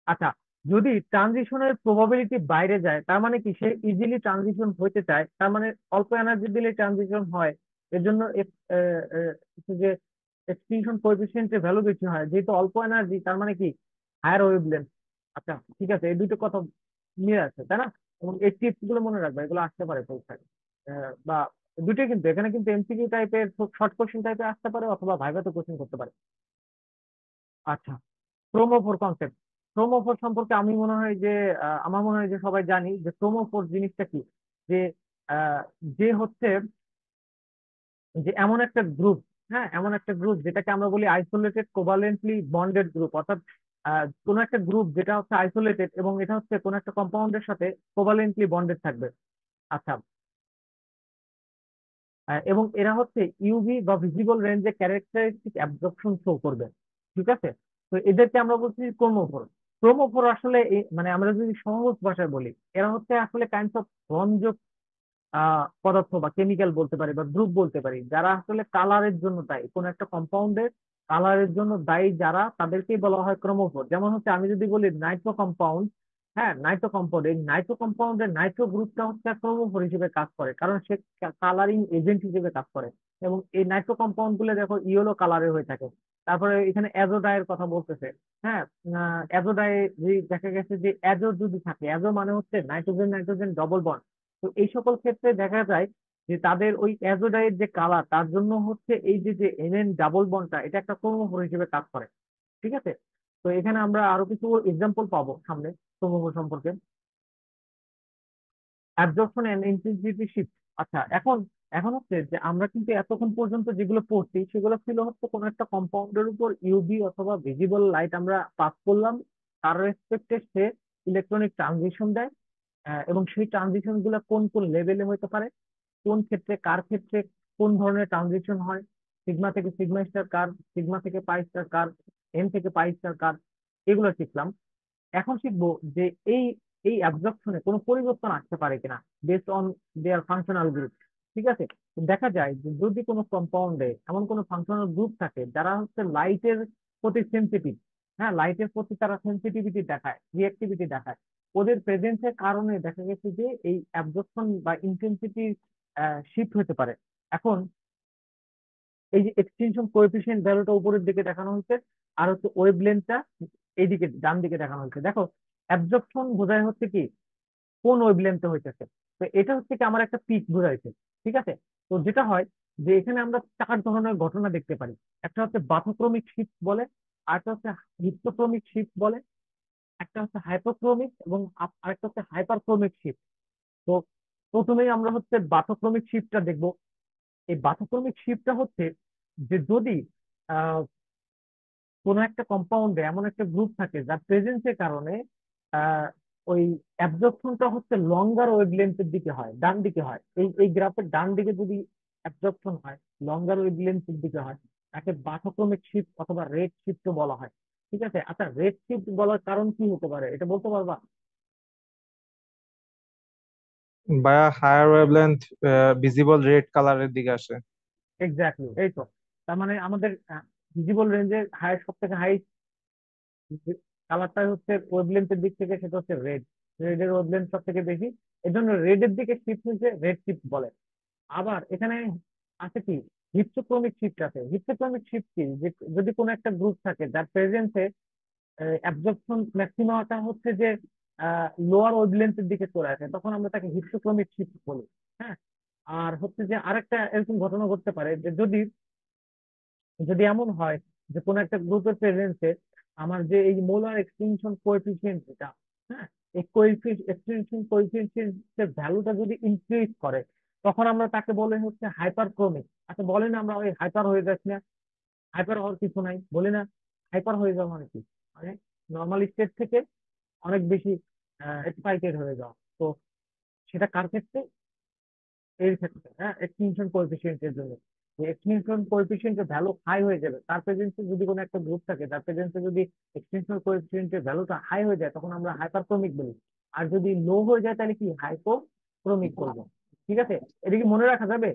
আচ্ছা, যদি ট্রানজিশনের প্রবাবিলিটি বাইরে যায় তার মানে কি সে ইজিলি ট্রানজিশন হইতে চায়, তার মানে অল্প এনার্জি দিলে ট্রানজিশন হয়। এর জন্য যে এক্সটিংশন কোএফিসিয়েন্টের ভ্যালু বেশি হয়, যেহেতু অল্প এনার্জি তার মানে কি হায়ার ওয়েভলেন্থ। আচ্ছা, ঠিক আছে, এই দুটো কথা মিলে আছে, তাই না? এবং এই টিপস গুলো মনে রাখবা, এগুলো আসতে পারে পরীক্ষায়। বা দুটোই কিন্তু, এখানে কিন্তু এমসিকিউ টাইপের শর্ট কোশ্চেন টাইপের আসতে পারে অথবা ভাইভাতে কোশ্চেন করতে পারে। আচ্ছা, ক্রোমোফোর কনসেপ্ট। ক্রোমোফোর সম্পর্কে আমি মনে হয় যে আমার মনে হয় যে সবাই জানি যে ক্রোমোফোর জিনিসটা কি। যে আহ, যে হচ্ছে যে এমন একটা গ্রুপ, হ্যাঁ এমন একটা গ্রুপ যেটাকে আমরা বলি আইসোলেটেড কোভালেন্টলি বন্ডেড গ্রুপ, অর্থাৎ কোন একটা গ্রুপ যেটা হচ্ছে আইসোলেটেড এবং এটা হচ্ছে কোন একটা কম্পাউন্ডের সাথে কোভালেন্টলি বন্ডেড থাকবে। আচ্ছা, এবং এরা হচ্ছে ইউভি বা ভিজিবল রেঞ্জে ক্যারেক্টারিস্টিক অ্যাবজর্পশন শো করবে, ঠিক আছে? তো এদেরকে আমরা বলছি ক্রোমোফোর। ক্রোমোফোর আসলে মানে আমরা যদি সহজ ভাষায় বলি, এরা হচ্ছে আসলে কাইন্ডস অফ রঞ্জক পদার্থ বা কেমিক্যাল বলতে পারি বা গ্রুপ বলতে পারি, যারা আসলে কালারের জন্য দায়ী, কোন একটা কম্পাউন্ডের কালারের জন্য দায়ী যারা, তাদেরকেই বলা হয় ক্রোমোফোর। যেমন হচ্ছে আমি যদি বলি নাইট্রো কম্পাউন্ড, হ্যাঁ নাইট্রো কম্পাউন্ড, এই নাইট্রো কম্পাউন্ডের নাইট্রো গ্রুপটা হচ্ছে ক্রোমোফোর হিসেবে কাজ করে, কারণ সে কালারিং এজেন্ট হিসেবে কাজ করে। এবং এই নাইট্রো কম্পাউন্ড গুলো দেখো ইয়েলো কালারের হয়ে থাকে। তারপরে এখানে অ্যাজোডাইয়ের কথা বলতেছে। হ্যাঁ, অ্যাজোডাই যে দেখা গেছে যে অ্যাজো যদি থাকে, অ্যাজো মানে হচ্ছে নাইট্রোজেন নাইট্রোজেন ডবল বন্ড। তো এই সকল ক্ষেত্রে দেখা যায় যে তাদের ওই অ্যাজোডাইড যে কালার, তার জন্য হচ্ছে এই যে যে এনএন ডাবল বন্ডটা এটা একটা ক্রোমোফোর হিসেবে কাজ করে, ঠিক আছে? তো এখানে আমরা আরো কিছু এক্সাম্পল পাবো সামনে ক্রোমোফোর সম্পর্কে। Absorption and intensity shift. আচ্ছা, এখন এখন হচ্ছে যে আমরা কিন্তু এতক্ষণ পর্যন্ত যেগুলো পড়ছি সেগুলো ছিল হচ্ছে কোনো একটা কম্পাউন্ডের উপর ইউভি অথবা ভিজিবল লাইট আমরা পাস করলাম, তার রেসপেক্টে সে ইলেকট্রনিক ট্রানজিশন দেয়। এবং সেই ট্রানজিশন গুলো কোন কোন লেভেলে হতে পারে, কোন ক্ষেত্রে কার ক্ষেত্রে কোন ধরনের ট্রানজিশন হয়, সিগমা থেকে সিগমা স্টার কার, সিগমা থেকে পাই স্টার কার, এন থেকে পাই স্টার কার, এগুলো শিখলাম। এখন শিখবো যে এই এই অ্যাবজর্পশনে কোনো পরিবর্তন আসতে পারে কিনা based on their functional group, ঠিক আছে? তো দেখা যায় যে যদি কোনো কম্পাউন্ডে এমন কোনো ফাংশনাল গ্রুপ থাকে যারা হচ্ছে লাইটের প্রতি সেন্সিটিভ, হ্যাঁ লাইটের প্রতি তারা সেন্সিটিভিটি দেখায়, রিঅ্যাক্টিভিটি দেখায়, ওদের প্রেজেন্সের কারণে দেখা গেছে যে এই অ্যাবজর্পশন বা ইন্টেন্সিটি শিফট হতে পারে। এখন এই যে এক্সটেনশন কোএফিসিয়েন্ট ভ্যালুটা উপরের দিকে দেখানো হয়েছে, আর হচ্ছে ওয়েভলেন্থটা এইদিকে ডান দিকে দেখানো হয়েছে। দেখো, অ্যাবজর্পশন বোঝায় হচ্ছে কি কোন ওয়েভলেন্থে হইতেছে। তো এটা হচ্ছে কি আমার একটা পিক বোঝাইছে, ঠিক আছে? তো যেটা হয় যে এখানে আমরা চার ধরনের ঘটনা দেখতে পারি। একটা হচ্ছে বাথোক্রমিক শিফট বলে, আরেকটা হচ্ছে হিস্টোক্রমিক শিফট বলে, একটা হচ্ছে হাইপোক্রমিক এবং আরেকটা হচ্ছে হাইপারক্রমিক শিফট। তো প্রথমেই আমরা হচ্ছে বাথোক্রমিক শিফটটা দেখবো। এই বাথোক্রমিক শিফটটা হচ্ছে যে যদি আহ কোনো একটা কম্পাউন্ডে এমন একটা গ্রুপ থাকে যার প্রেজেন্সের কারণে আহ ওই অ্যাবজর্পশনটা হচ্ছে লঙ্গার ওয়েভলেন্থের দিকে হয়, ডান দিকে হয়। এই এই গ্রাফের ডান দিকে যদি অ্যাবজর্পশন হয় লঙ্গার ওয়েভলেন্থের দিকে হয়, তাকে বাথোক্রমিক শিফট অথবা রেড শিফটও বলা হয়, ঠিক আছে? আচ্ছা, রেড শিফট বলার কারণ কি হতে পারে এটা বলতে পারবা? বা হায়ার ওয়েভলেন্থ ভিজিবল রেড কালারের দিকে আসে। এক্স্যাক্টলি, এই তো। তার মানে আমাদের ভিজিবল রেঞ্জের হাই, সব থেকে হাই কালারটা হচ্ছে ওয়েভলেন্থের দিক থেকে, সেটা হচ্ছে রেড। রেড এর ওয়েভলেন্থ সব থেকে বেশি, এর জন্য রেড এর দিকে শিফট হচ্ছে রেড শিফট বলে। আবার এখানে আছে কি হিস্টোক্রমিক শিফট আছে। হিস্টোক্রমিক শিফট কি, যে যদি কোনো একটা গ্রুপ থাকে যার প্রেজেন্সে অ্যাবজর্পশন ম্যাক্সিমাটা হচ্ছে যে লোয়ার ওয়েভলেন্থের দিকে চলে আসে, তখন আমরা তাকে হিস্টোক্রমিক শিফট বলি। হ্যাঁ, আর হচ্ছে যে আরেকটা এরকম ঘটনা ঘটতে পারে যে যদি যদি এমন হয় যে কোনো একটা গ্রুপের প্রেজেন্সে আমার যে এই মোলার এক্সটেনশন কোএফিসিয়েন্ট যেটা, হ্যাঁ এই এক্সটেনশন কোএফিসিয়েন্টের ভ্যালুটা যদি ইনক্রিজ করে, তখন আমরা তাকে বলে হচ্ছে হাইপারক্রমিক। আচ্ছা বলেন আমরা ওই হাইপার হয়ে যাচ্ছি না? হাইপার হওয়ার কিছু নাই, বলি না? হাইপার হয়ে যাওয়া মানে কি? মানে নর্মাল স্টেট থেকে অনেক বেশি এক্সাইটেড হয়ে যাওয়া। তো সেটা কার ক্ষেত্রে? এর ক্ষেত্রে, হ্যাঁ, এক্সটিংশন কোএফিসিয়েন্টের জন্য। যে এক্সটিংশন কোএফিসিয়েন্টের ভ্যালু হাই হয়ে যাবে, তার প্রেজেন্সে যদি কোনো একটা গ্রুপ থাকে, তার প্রেজেন্সে যদি এক্সটিংশন কোএফিসিয়েন্টের ভ্যালুটা হাই হয়ে যায়, তখন আমরা হাইপারক্রমিক বলি। আর যদি লো হয়ে যায় তাহলে কি হাইপোক্রমিক বলবো। ঠিক আছে, এটা কি মনে রাখা যাবে?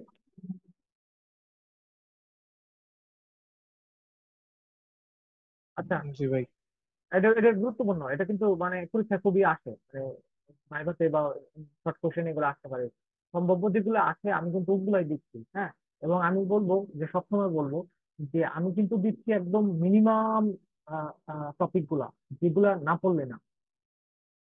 আচ্ছা, জি ভাই। এটা এটা গুরুত্বপূর্ণ, এটা কিন্তু মানে পরীক্ষা খুবই আসে, মানে ভাইভাতে বা শর্ট কোশ্চেন এগুলো আসতে পারে। সম্ভাব্য যেগুলো আছে আমি কিন্তু ওগুলাই দিচ্ছি, হ্যাঁ। এবং আমি বলবো যে সবসময় বলবো যে আমি কিন্তু দিচ্ছি একদম মিনিমাম টপিক গুলা, যেগুলা না পড়লে না।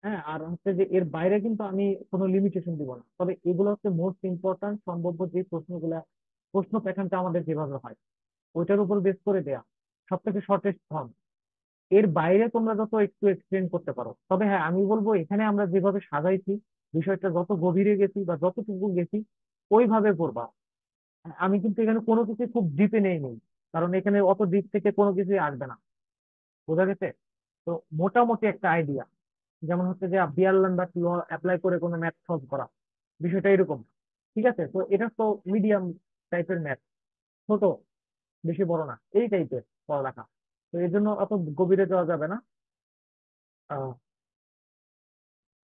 হ্যাঁ, আর হচ্ছে যে এর বাইরে কিন্তু আমি কোনো লিমিটেশন দিব না, তবে এগুলো হচ্ছে মোস্ট ইম্পর্টেন্ট সম্ভাব্য যে প্রশ্নগুলা, প্রশ্ন প্যাটার্নটা আমাদের যেভাবে হয় ওইটার উপর বেস করে দেয়া সব থেকে শর্টেস্ট ফর্ম। এর বাইরে তোমরা যত একটু এক্সপ্লেন করতে পারো, তবে হ্যাঁ আমি বলবো এখানে আমরা যেভাবে সাজাইছি বিষয়টা, যত গভীরে গেছি বা যতটুকু গেছি ওইভাবে করবা। আমি কিন্তু এখানে কোনো কিছু খুব ডিপে নেই, কারণ এখানে অত ডিপ থেকে কোনো কিছুই আসবে না। বোঝা গেছে? তো মোটামুটি একটা আইডিয়া, যেমন হচ্ছে যে বিয়ারল্যান্ডার ল অ্যাপ্লাই করে কোনো ম্যাথ সলভ করা, বিষয়টা এরকম। ঠিক আছে, তো এটা তো মিডিয়াম টাইপের ম্যাথ, ছোট, বেশি বড় না, এই টাইপের পড়ালেখা। তো এই জন্য অত গভীরে যাওয়া যাবে না,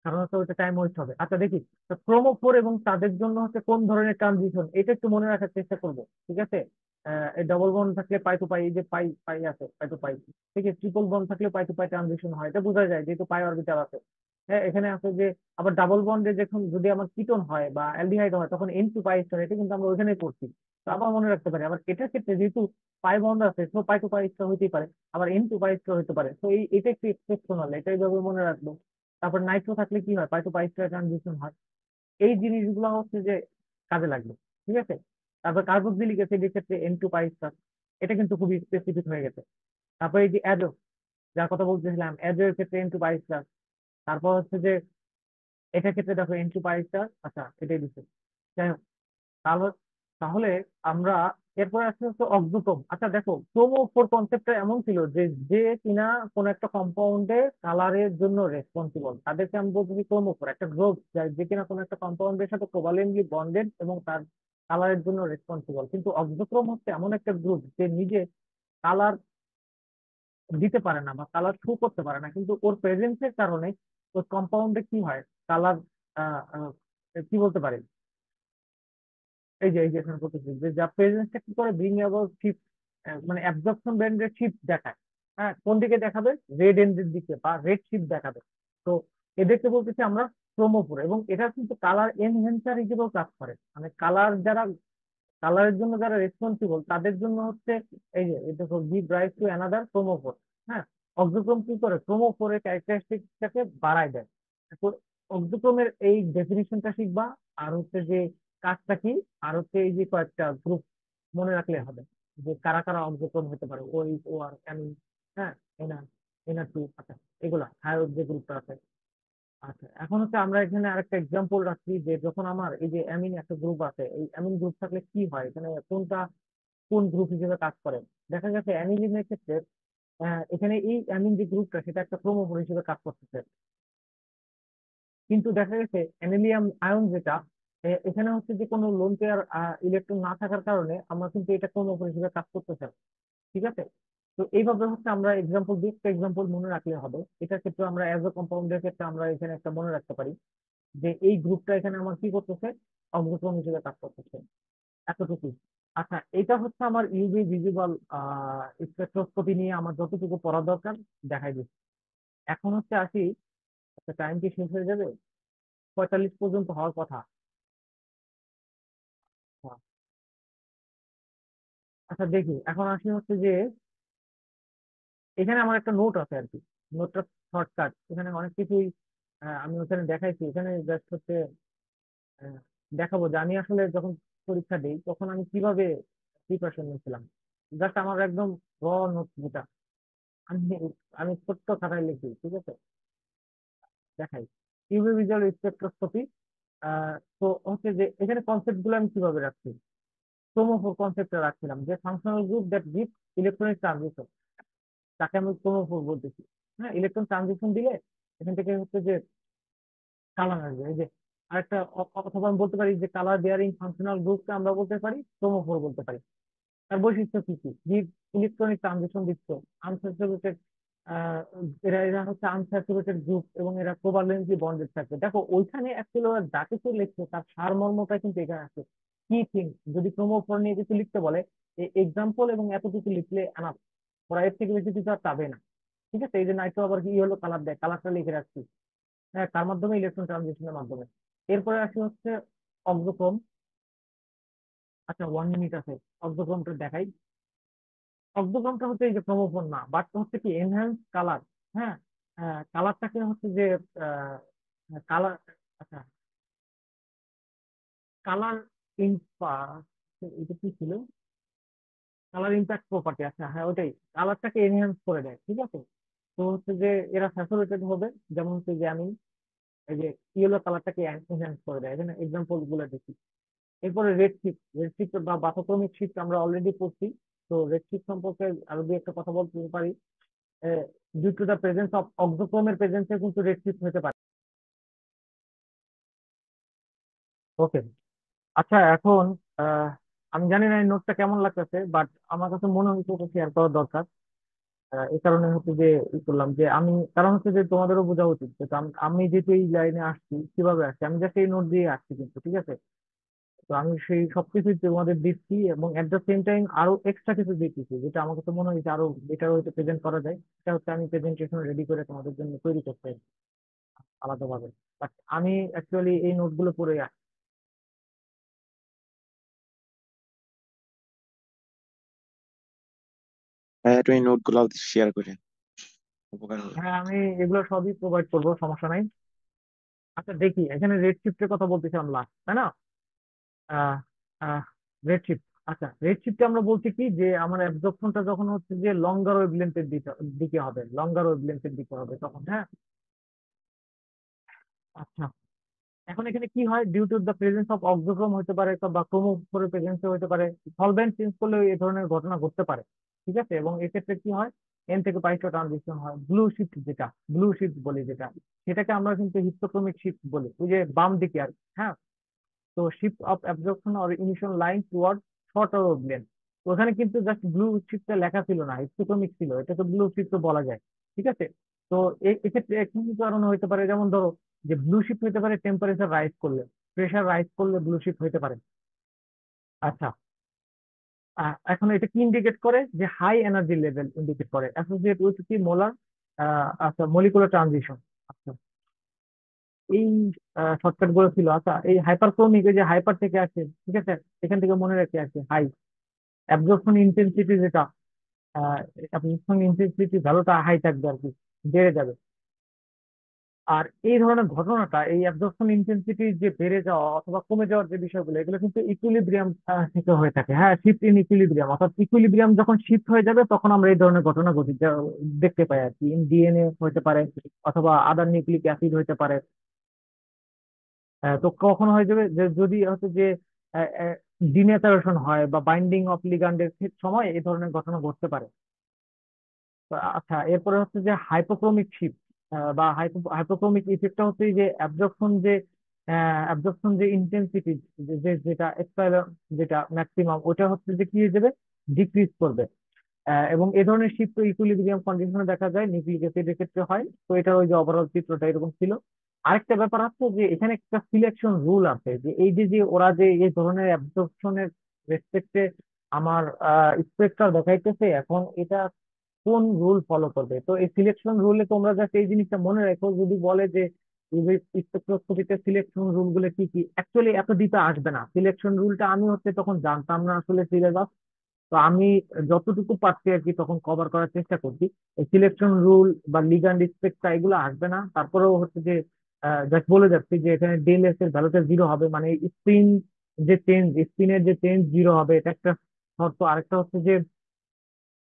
কারণ হচ্ছে ওইটা টাইম ওয়েস্ট হবে। আচ্ছা দেখি, ক্রোমোফোর এবং তাদের জন্য হচ্ছে কোন ধরনের ট্রানজিশন, এটা একটু মনে রাখার চেষ্টা করবো। ঠিক আছে, এই ডবল বন্ড থাকলে পাই টু পাই, এই যে পাই পাই আছে পাই টু পাই, ঠিক আছে, ট্রিপল বন্ড থাকলে পাই টু পাই ট্রানজিশন হয়, এটা বোঝা যায় যেহেতু পাই অরবিটাল আছে। হ্যাঁ, এখানে আছে যে আবার ডাবল বন্ডে যখন যদি আমার কিটোন হয় বা অ্যালডিহাইড হয় তখন এন টু পাই স্টার, এটা কিন্তু আমরা ওইখানেই পড়ছি। তো আবার মনে রাখতে পারি, আবার এটার ক্ষেত্রে যেহেতু পাই বন্ড আছে তো পাই টু পাই স্টার হইতেই পারে, আবার এন টু পাই স্টার হইতে পারে। তো এটা একটু এক্সেপশনাল, এটা এইভাবে মনে রাখবো। তারপর নাইট্রো থাকলে কি হয়, পাই টু পাই স্টার ট্রানজিশন হয়। এই জিনিসগুলো হচ্ছে যে কাজে লাগবে। ঠিক আছে, তারপর কার্বক্সিলিক অ্যাসিডের ক্ষেত্রে এন টু পাই স্টার, এটা কিন্তু খুবই স্পেসিফিক হয়ে গেছে। তারপর এই যে অ্যাজো, যার কথা বলতেছিলাম, অ্যাজো এর ক্ষেত্রে এন টু পাই স্টার। তারপর হচ্ছে যে এটার ক্ষেত্রে দেখো এন টু পাই স্টার, আচ্ছা এটাই দিচ্ছে। যাই হোক, তাহলে তাহলে আমরা এরপরে আসতে হচ্ছে অক্সোক্রোম। আচ্ছা দেখো, ক্রোমোফোর কনসেপ্টটা এমন ছিল যে যে কিনা কোন একটা কম্পাউন্ডে কালারের জন্য রেসপন্সিবল, তাদেরকে আমি বলতেছি ক্রোমোফোর। একটা গ্রুপ যে কিনা কোন একটা কম্পাউন্ডের সাথে কোভালেন্টলি বন্ডেড এবং তার কালারের জন্য রেসপন্সিবল। কিন্তু অক্সোক্রোম হচ্ছে এমন একটা গ্রুপ যে নিজে কালার দিতে পারে না বা কালার শো করতে পারে না, কিন্তু ওর প্রেজেন্সের কারণে ওর কম্পাউন্ডে কি হয়, কালার কি বলতে পারে, এই যে এখানে বলতেছি যে যা প্রেজেন্সটা কি করে, ব্রিং অ্যাবাউট শিফট, মানে অ্যাবজর্পশন ব্যান্ডের শিফট দেখায়। হ্যাঁ, কোন দিকে দেখাবে? রেড এন্ডের দিকে বা রেড শিফট দেখাবে। তো এদেরকে বলতেছি আমরা ক্রোমোফোর, এবং এটা কিন্তু কালার এনহ্যান্সার হিসেবেও কাজ করে। মানে কালার যারা, কালারের জন্য যারা রেসপন্সিবল তাদের জন্য হচ্ছে এই যে এটা গিভ রাইজ টু অ্যানাদার ক্রোমোফোর। হ্যাঁ, অক্সোক্রোম কি করে, ক্রোমোফোরের ক্যারেক্টারিস্টিকটাকে বাড়ায় দেয়। তো অক্সোক্রোমের এই ডেফিনিশনটা শিখবা, আর হচ্ছে যে কাজটা কি, আর হচ্ছে এই যে কয়েকটা গ্রুপ মনে রাখলে হবে, যে কারা কারা অক্সোক্রোম হতে পারে, ও ও আর এন, হ্যাঁ, এনআর, এনআর টু, আচ্ছা এগুলা হায়ার যে গ্রুপটা আছে। আচ্ছা, এখন হচ্ছে আমরা এখানে আরেকটা এক্সাম্পল রাখছি যে যখন আমার এই যে অ্যামিন একটা গ্রুপ আছে, এই অ্যামিন গ্রুপ থাকলে কি হয়, এখানে কোনটা কোন গ্রুপ হিসেবে কাজ করে। দেখা গেছে অ্যানিলিনের ক্ষেত্রে এখানে এই অ্যামিন যে গ্রুপটা সেটা একটা ক্রোমোফোর হিসেবে কাজ করতেছে। কিন্তু দেখা গেছে অ্যানিলিয়াম আয়ন যেটা, এখানে হচ্ছে যে কোনো লোন পেয়ার ইলেকট্রন না থাকার কারণে আমরা কিন্তু এটা ক্রোমোফোর হিসেবে কাজ করতেছে না। ঠিক আছে, তো এইভাবে হচ্ছে আমরা এক্সাম্পল দিয়ে একটা এক্সাম্পল মনে রাখলে হবে। এটার ক্ষেত্রে আমরা অ্যাজ এ কম্পাউন্ডের ক্ষেত্রে আমরা এখানে একটা মনে রাখতে পারি যে এই গ্রুপটা এখানে আমার কি করতেছে, অগ্রক্রম হিসেবে কাজ করতেছে, এতটুকু। আচ্ছা, এটা হচ্ছে আমার ইউভি ভিজিবল স্পেকট্রোস্কোপি নিয়ে আমার যতটুকু পড়া দরকার দেখাই দিচ্ছি। এখন হচ্ছে আসি, আচ্ছা টাইম কি শেষ হয়ে যাবে? 45 পর্যন্ত হওয়ার কথা। হ্যাঁ। আচ্ছা দেখি, এখন আসি হচ্ছে যে এখানে আমার একটা নোট আছে আর কি, নোটটা শর্টকাট, এখানে অনেক কিছুই আমি ওখানে দেখাইছি। এখানে জাস্ট হচ্ছে আহ, দেখাবো যে আমি আসলে যখন পরীক্ষা দিই তখন আমি কিভাবে প্রিপারেশন নিয়েছিলাম। জাস্ট আমার একদম র নোট যেটা, আমি আমি ছোট্ট খাতায় লিখি। ঠিক আছে, দেখাই। ইউভি ভিজুয়াল স্পেকট্রোস্কোপি তো হচ্ছে যে এখানে কনসেপ্ট গুলো আমি কিভাবে রাখছি, ক্রোমোফোর কনসেপ্টটা রাখছিলাম, যে functional group that give electronic transition, তাকে আমি ক্রোমোফোর বলতেছি। হ্যাঁ, ইলেকট্রন ট্রানজিশন দিলে এখান থেকে হচ্ছে যে কালার আসবে। এই যে আরেকটা অথবা আমি বলতে পারি যে কালার বিয়ারিং ফাংশনাল গ্রুপকে আমরা বলতে পারি ক্রোমোফোর বলতে পারি। তার বৈশিষ্ট্য কি কি? ইলেকট্রনিক ট্রানজিশন দিচ্ছে, আনস্যাচুরেটেড, এরা এরা হচ্ছে আনস্যাচুরেটেড গ্রুপ এবং এরা কোভালেন্টলি বন্ডেড থাকে। দেখো ওইখানে অ্যাকচুয়ালি ওরা যা কিছু লিখছে তার সারমর্মটা কিন্তু এখানে আছে। কি থিং, যদি ক্রোমোফোর নিয়ে কিছু লিখতে বলে, এক্সাম্পল এবং এতটুকু লিখলে আনাফ, ওরা এর থেকে বেশি কিছু আর চাবে না। ঠিক আছে, এই যে নাইট্রো আবার কি হলো, কালার দেয়, কালারটা লিখে রাখছি। হ্যাঁ, তার মাধ্যমে ইলেকট্রন ট্রানজিশনের মাধ্যমে। এরপরে আসি হচ্ছে অগ্রক্রম। আচ্ছা, 1 মিনিট আছে, অগ্রক্রমটা দেখাই। অগ্রক্রমটা হচ্ছে এই যে ক্রমফোন না, বাট হচ্ছে কি এনহ্যান্স কালার। হ্যাঁ, কালারটাকে হচ্ছে যে কালার, আচ্ছা, কালার ইম্পা এটা কি ছিল, কালার ইম্প্যাক্ট প্রপার্টি, আচ্ছা হ্যাঁ ওটাই, কালারটাকে এনহ্যান্স করে দেয়। ঠিক আছে, তো হচ্ছে যে এরা স্যাচুরেটেড হবে, যেমন হচ্ছে যে আমি এই যে ইয়েলো কালারটাকে এনহ্যান্স করে দেয়, এখানে এক্সাম্পল গুলো দেখি। এরপরে রেড শিফট বা বাথোক্রমিক শিফট আমরা অলরেডি পড়ছি। তো রেড শিফট সম্পর্কে আরো দুই একটা কথা বলতে পারি। Due to the presence of অক্সোক্রোমের প্রেজেন্সে কিন্তু রেড শিফট হতে পারে। ওকে, আচ্ছা এখন আহ, আমি জানি না এই নোটটা কেমন লাগতেছে, বাট আমার কাছে মনে হচ্ছে এটা শেয়ার করা দরকার। এই কারণে হচ্ছে যে ই করলাম, যে আমি, কারণ হচ্ছে যে তোমাদেরও বোঝা উচিত যে আমি যেহেতু এই লাইনে আসছি, কিভাবে আসছি, আমি জাস্ট এই নোট দিয়ে আসছি কিন্তু। ঠিক আছে, তো আমি সেই সবকিছু তোমাদের দিচ্ছি এবং এট দ্য সেম টাইম আরো এক্সট্রা কিছু দিচ্ছি, যেটা আমার কাছে মনে হয়েছে আরো বেটার হয়তো প্রেজেন্ট করা যায়। সেটা হচ্ছে আমি প্রেজেন্টেশন রেডি করে তোমাদের জন্য তৈরি করতে আলাদাভাবে। বাট আমি অ্যাকচুয়ালি এই নোটগুলো পড়ে আসছি। হ্যাঁ, তুমি নোট গুলো শেয়ার করে উপকার হবে। হ্যাঁ, আমি এগুলো সবই প্রোভাইড করবো, সমস্যা নাই। আচ্ছা দেখি, এখানে রেড শিফটের কথা বলতেছিলাম লাস্ট, তাই না? আহ রেড শিফট, আচ্ছা রেড শিফটে আমরা বলছি কি, যে আমার অ্যাবজর্পশনটা যখন হচ্ছে যে লঙ্গার ওয়েভলেন্থের দিকে হবে, লঙ্গার ওয়েভলেন্থের দিকে হবে তখন। হ্যাঁ, আচ্ছা, এখন এখানে কি হয়, due to the presence of auxochrome হতে পারে বা ক্রোমোফোরের প্রেজেন্সে হতে পারে, সলভেন্ট চেঞ্জ করলে এই ধরনের ঘটনা ঘটতে পারে। ঠিক আছে, এবং এক্ষেত্রে কি হয়, এন থেকে পাইস্টো ট্রানজিশন হয়। ব্লু শিফট, যেটা ব্লু শিফট বলি যেটা, সেটাকে আমরা কিন্তু হিস্টোক্রমিক শিফট বলি, ওই যে বাম দিকে আর কি। হ্যাঁ, তো shift of absorption or emission line toward shorter wavelength. তো ওখানে কিন্তু জাস্ট ব্লু শিফটটা লেখা ছিল না, হিস্টোক্রমিক ছিল, এটাকে ব্লু শিফট বলা যায়। ঠিক আছে, তো এক্ষেত্রে কি কি কারণে হতে পারে, যেমন ধরো যে ব্লু শিফট হতে পারে টেম্পারেচার রাইজ করলে, প্রেশার রাইজ করলে ব্লু শিফট হতে পারে। আচ্ছা, এখন এটা কি ইন্ডিকেট করে, যে হাই এনার্জি লেভেল ইন্ডিকেট করে, অ্যাসোসিয়েট উইথ কি মোলার, আচ্ছা মলিকুলার ট্রানজিশন। আচ্ছা, এই শর্টকাট গুলো ছিল। আচ্ছা, এই হাইপারক্রোমিক, এই যে হাইপার থেকে আসে, ঠিক আছে, এখান থেকে মনে রাখতে আছে হাই অ্যাবজর্পশন ইন্টেন্সিটি, যেটা অ্যাবজর্পশন ইন্টেন্সিটি ভ্যালুটা হাই থাকবে আর কি, বেড়ে যাবে। আর এই ধরনের ঘটনাটা, এই অ্যাবজর্পশন ইন্টেন্সিটি যে বেড়ে যাওয়া অথবা কমে যাওয়ার যে বিষয়গুলো, এগুলো কিন্তু ইকুইলিব্রিয়াম থেকে হয়ে থাকে। হ্যাঁ, শিফট ইন ইকুইলিব্রিয়াম, অর্থাৎ ইকুইলিব্রিয়াম যখন শিফট হয়ে যাবে তখন আমরা এই ধরনের ঘটনা দেখতে পাই আর কি। ডিএনএ হতে পারে অথবা আদার নিউক্লিক অ্যাসিড হতে পারে। তো কখন হয়ে যাবে, যে যদি হচ্ছে যে ডিনেচারেশন হয় বা বাইন্ডিং অফ লিগান্ডের সময় এই ধরনের ঘটনা ঘটতে পারে। তো আচ্ছা, এরপরে হচ্ছে যে হাইপোক্রোমিক শিফট বা হাইপোক্রোমিক ইফেক্টটা হচ্ছে এই যে অ্যাবজর্পশন যে ইন্টেন্সিটি, যেটা এপসাইলন, যেটা ম্যাক্সিমাম, ওটা হচ্ছে যে কি হয়ে যাবে, ডিক্রিজ করবে। এবং এ ধরনের শিফট ইকুইলিব্রিয়াম কন্ডিশনে দেখা যায়, নিউক্লিক অ্যাসিডের ক্ষেত্রে হয়। তো এটা ওই যে ওভারঅল চিত্রটা এরকম ছিল। আরেকটা ব্যাপার আছে, যে এখানে একটা সিলেকশন রুল আছে, যে এই যে যে ওরা যে এই ধরনের অ্যাবজর্পশনের রেসপেক্টে আমার স্পেক্ট্রাল দেখাইতেছে, এখন এটা কোন রুল ফলো করবে। তো এই সিলেকশন রুলে তোমরা জাস্ট এই জিনিসটা মনে রাখো, যদি বলে যে স্পেকট্রোস্কোপিতে সিলেকশন রুল গুলো কি কি, অ্যাকচুয়ালি এত ডিপে আসবে না সিলেকশন রুলটা। আমি হচ্ছে তখন জানতাম না আসলে সিলেবাস, তো আমি যতটুকু পারছি আর কি তখন কভার করার চেষ্টা করছি। এই সিলেকশন রুল বা লিগ্যান্ড স্পেক্ট্রা এগুলো আসবে না, তারপরেও হচ্ছে যে জাস্ট বলে যাচ্ছি যে এখানে ডেল এস এর ভ্যালুটা জিরো হবে, মানে স্পিন যে চেঞ্জ, স্পিনের যে চেঞ্জ জিরো হবে, এটা একটা শর্ত। আরেকটা হচ্ছে যে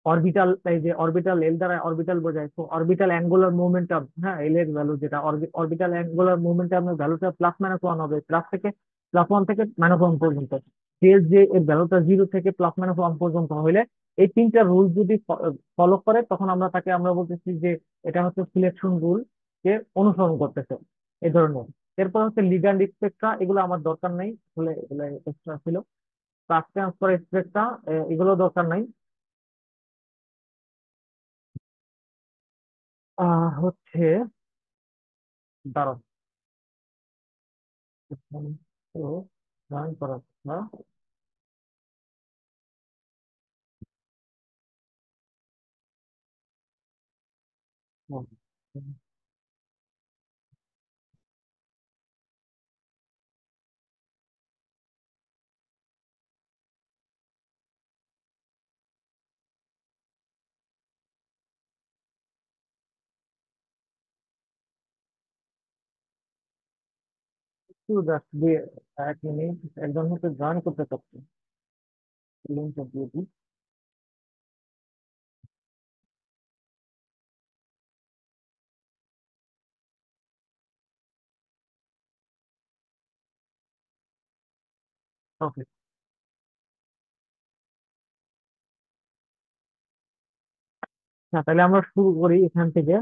অরবিটাল, এই যে অরবিটাল এল দ্বারা অরবিটাল বোঝায়, তো অরবিটাল অ্যাঙ্গুলার মোমেন্টাম, হ্যাঁ এল এর ভ্যালু যেটা অরবিটাল অ্যাঙ্গুলার মোমেন্টামের ভ্যালুটা +-1 হবে, +1 থেকে -1 পর্যন্ত। যে এর ভ্যালুটা 0 থেকে +-1 পর্যন্ত হইলে এই তিনটা রুল যদি ফলো করে, তখন আমরা বলতেছি যে এটা হচ্ছে সিলেকশন রুল কে অনুসরণ করতেছে, এই ধরনের। এরপর হচ্ছে লিগ্যান্ড স্পেকট্রা, এগুলো আমার দরকার নাই আসলে, এগুলো এক্সট্রা ছিল। ফ্লাক্স ট্রান্সফার স্পেকট্রা, এগুলো দরকার নাই। হচ্ছে, দাঁড়াও, তো জয়েন করার কথা। একটু জাস্ট দিয়ে 1 মিনিট, একজন হচ্ছে জয়েন করতে চাচ্ছে, লিঙ্কটা দিয়ে দিই। ওকে, হ্যাঁ তাহলে আমরা শুরু করি এখান থেকে।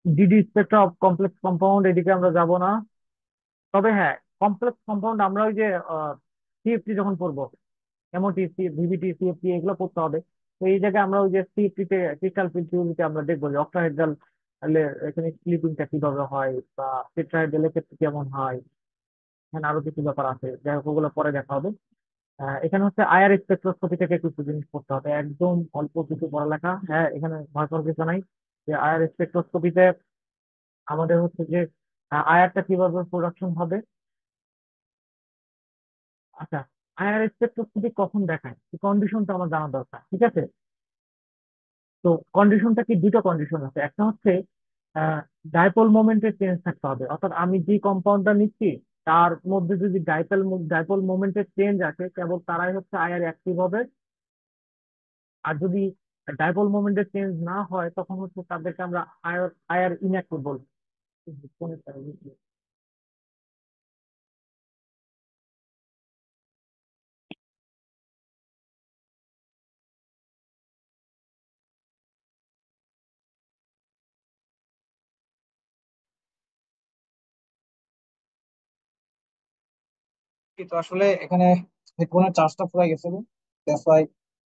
DD Spectra of complex compound, এদিকে আমরা যাব না। তবে হ্যাঁ, কমপ্লেক্স কম্পাউন্ড আমরা ওই যে সিএফটি যখন পড়বো, এমওটি, ভিভিটি, সিএফটি, এগুলো পড়তে হবে। তো এই জায়গায় আমরা ওই যে সিএফটি তে, ক্রিস্টাল ফিল্ড থিওরিতে আমরা দেখবো যে অক্টাহেড্রাল এখানে স্প্লিটিংটা কিভাবে হয়, বা টেট্রাহেড্রালের ক্ষেত্রে কেমন হয়। এখানে আরো কিছু ব্যাপার আছে, যাই হোক ওগুলো পরে দেখা হবে। এখানে হচ্ছে আইআর স্পেকট্রোস্কোপি থেকে কিছু জিনিস পড়তে হবে, একদম অল্প কিছু পড়ালেখা, হ্যাঁ এখানে ভয় করার কিছু নাই। যে আইআর স্পেকট্রোস্কোপিতে আমাদের হচ্ছে যে আয়ারটা কিভাবে প্রোডাকশন হবে। আচ্ছা, আয়ার স্পেকট্রোস্কোপি কখন দেখায়, এই কন্ডিশনটা আমার জানা দরকার, ঠিক আছে? তো কন্ডিশনটা কি, দুটো কন্ডিশন আছে। একটা হচ্ছে ডাইপোল মোমেন্টের চেঞ্জ থাকতে হবে, অর্থাৎ আমি যে কম্পাউন্ডটা নিচ্ছি তার মধ্যে যদি ডাইপোল মোমেন্টের চেঞ্জ আসে, কেবল তারাই হচ্ছে আয়ার অ্যাক্টিভ হবে। আর যদি ডাইপোল মোমেন্টের চেঞ্জ না হয়, তখন হচ্ছে তাদেরকে আমরা আয়ার আয়ার ইনঅ্যাক্টিভ বলবো। তো আসলে এখানে ফোনের চার্জটা ফুরাই গেছে, দ্যাটস ওয়াই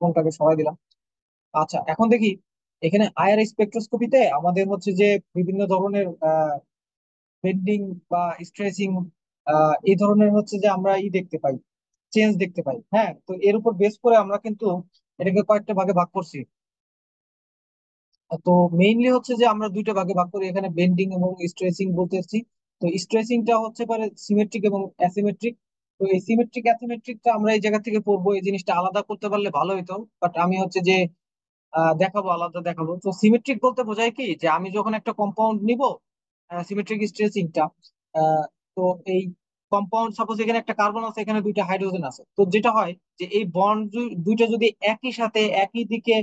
ফোনটাকে সরাই দিলাম। আচ্ছা, এখন দেখি এখানে আইআর স্পেকট্রোস্কোপিতে আমাদের হচ্ছে যে বিভিন্ন ধরনের বেন্ডিং বা স্ট্রেচিং, এই ধরনের হচ্ছে যে আমরা দেখতে পাই, চেঞ্জ দেখতে পাই। হ্যাঁ, তো এর উপর বেস করে আমরা কিন্তু এটাকে কয়েকটা ভাগে ভাগ করছি। তো মেইনলি হচ্ছে যে আমরা দুইটা ভাগে ভাগ করি এখানে, বেন্ডিং এবং স্ট্রেচিং বলতেছি। তো স্ট্রেচিংটা হচ্ছে পারে সিমেট্রিক এবং অ্যাসিমেট্রিক। তো এই সিমেট্রিক অ্যাসিমেট্রিকটা আমরা এই জায়গা থেকে পড়বো, এই জিনিসটা আলাদা করতে পারলে ভালো হতো, বাট আমি হচ্ছে যে দেখাবো, আলাদা দেখাবো। তো সিমেট্রিক বলতে বোঝায় কি, যে আমি যখন একটা কম্পাউন্ড নিব, সিমেট্রিক স্ট্রেচিংটা, তো এই কম্পাউন্ড, সাপোজ এখানে একটা কার্বন আছে, এখানে দুইটা হাইড্রোজেন আছে, তো যেটা হয় যে এই বন্ড দুইটা যদি একই সাথে একই দিকে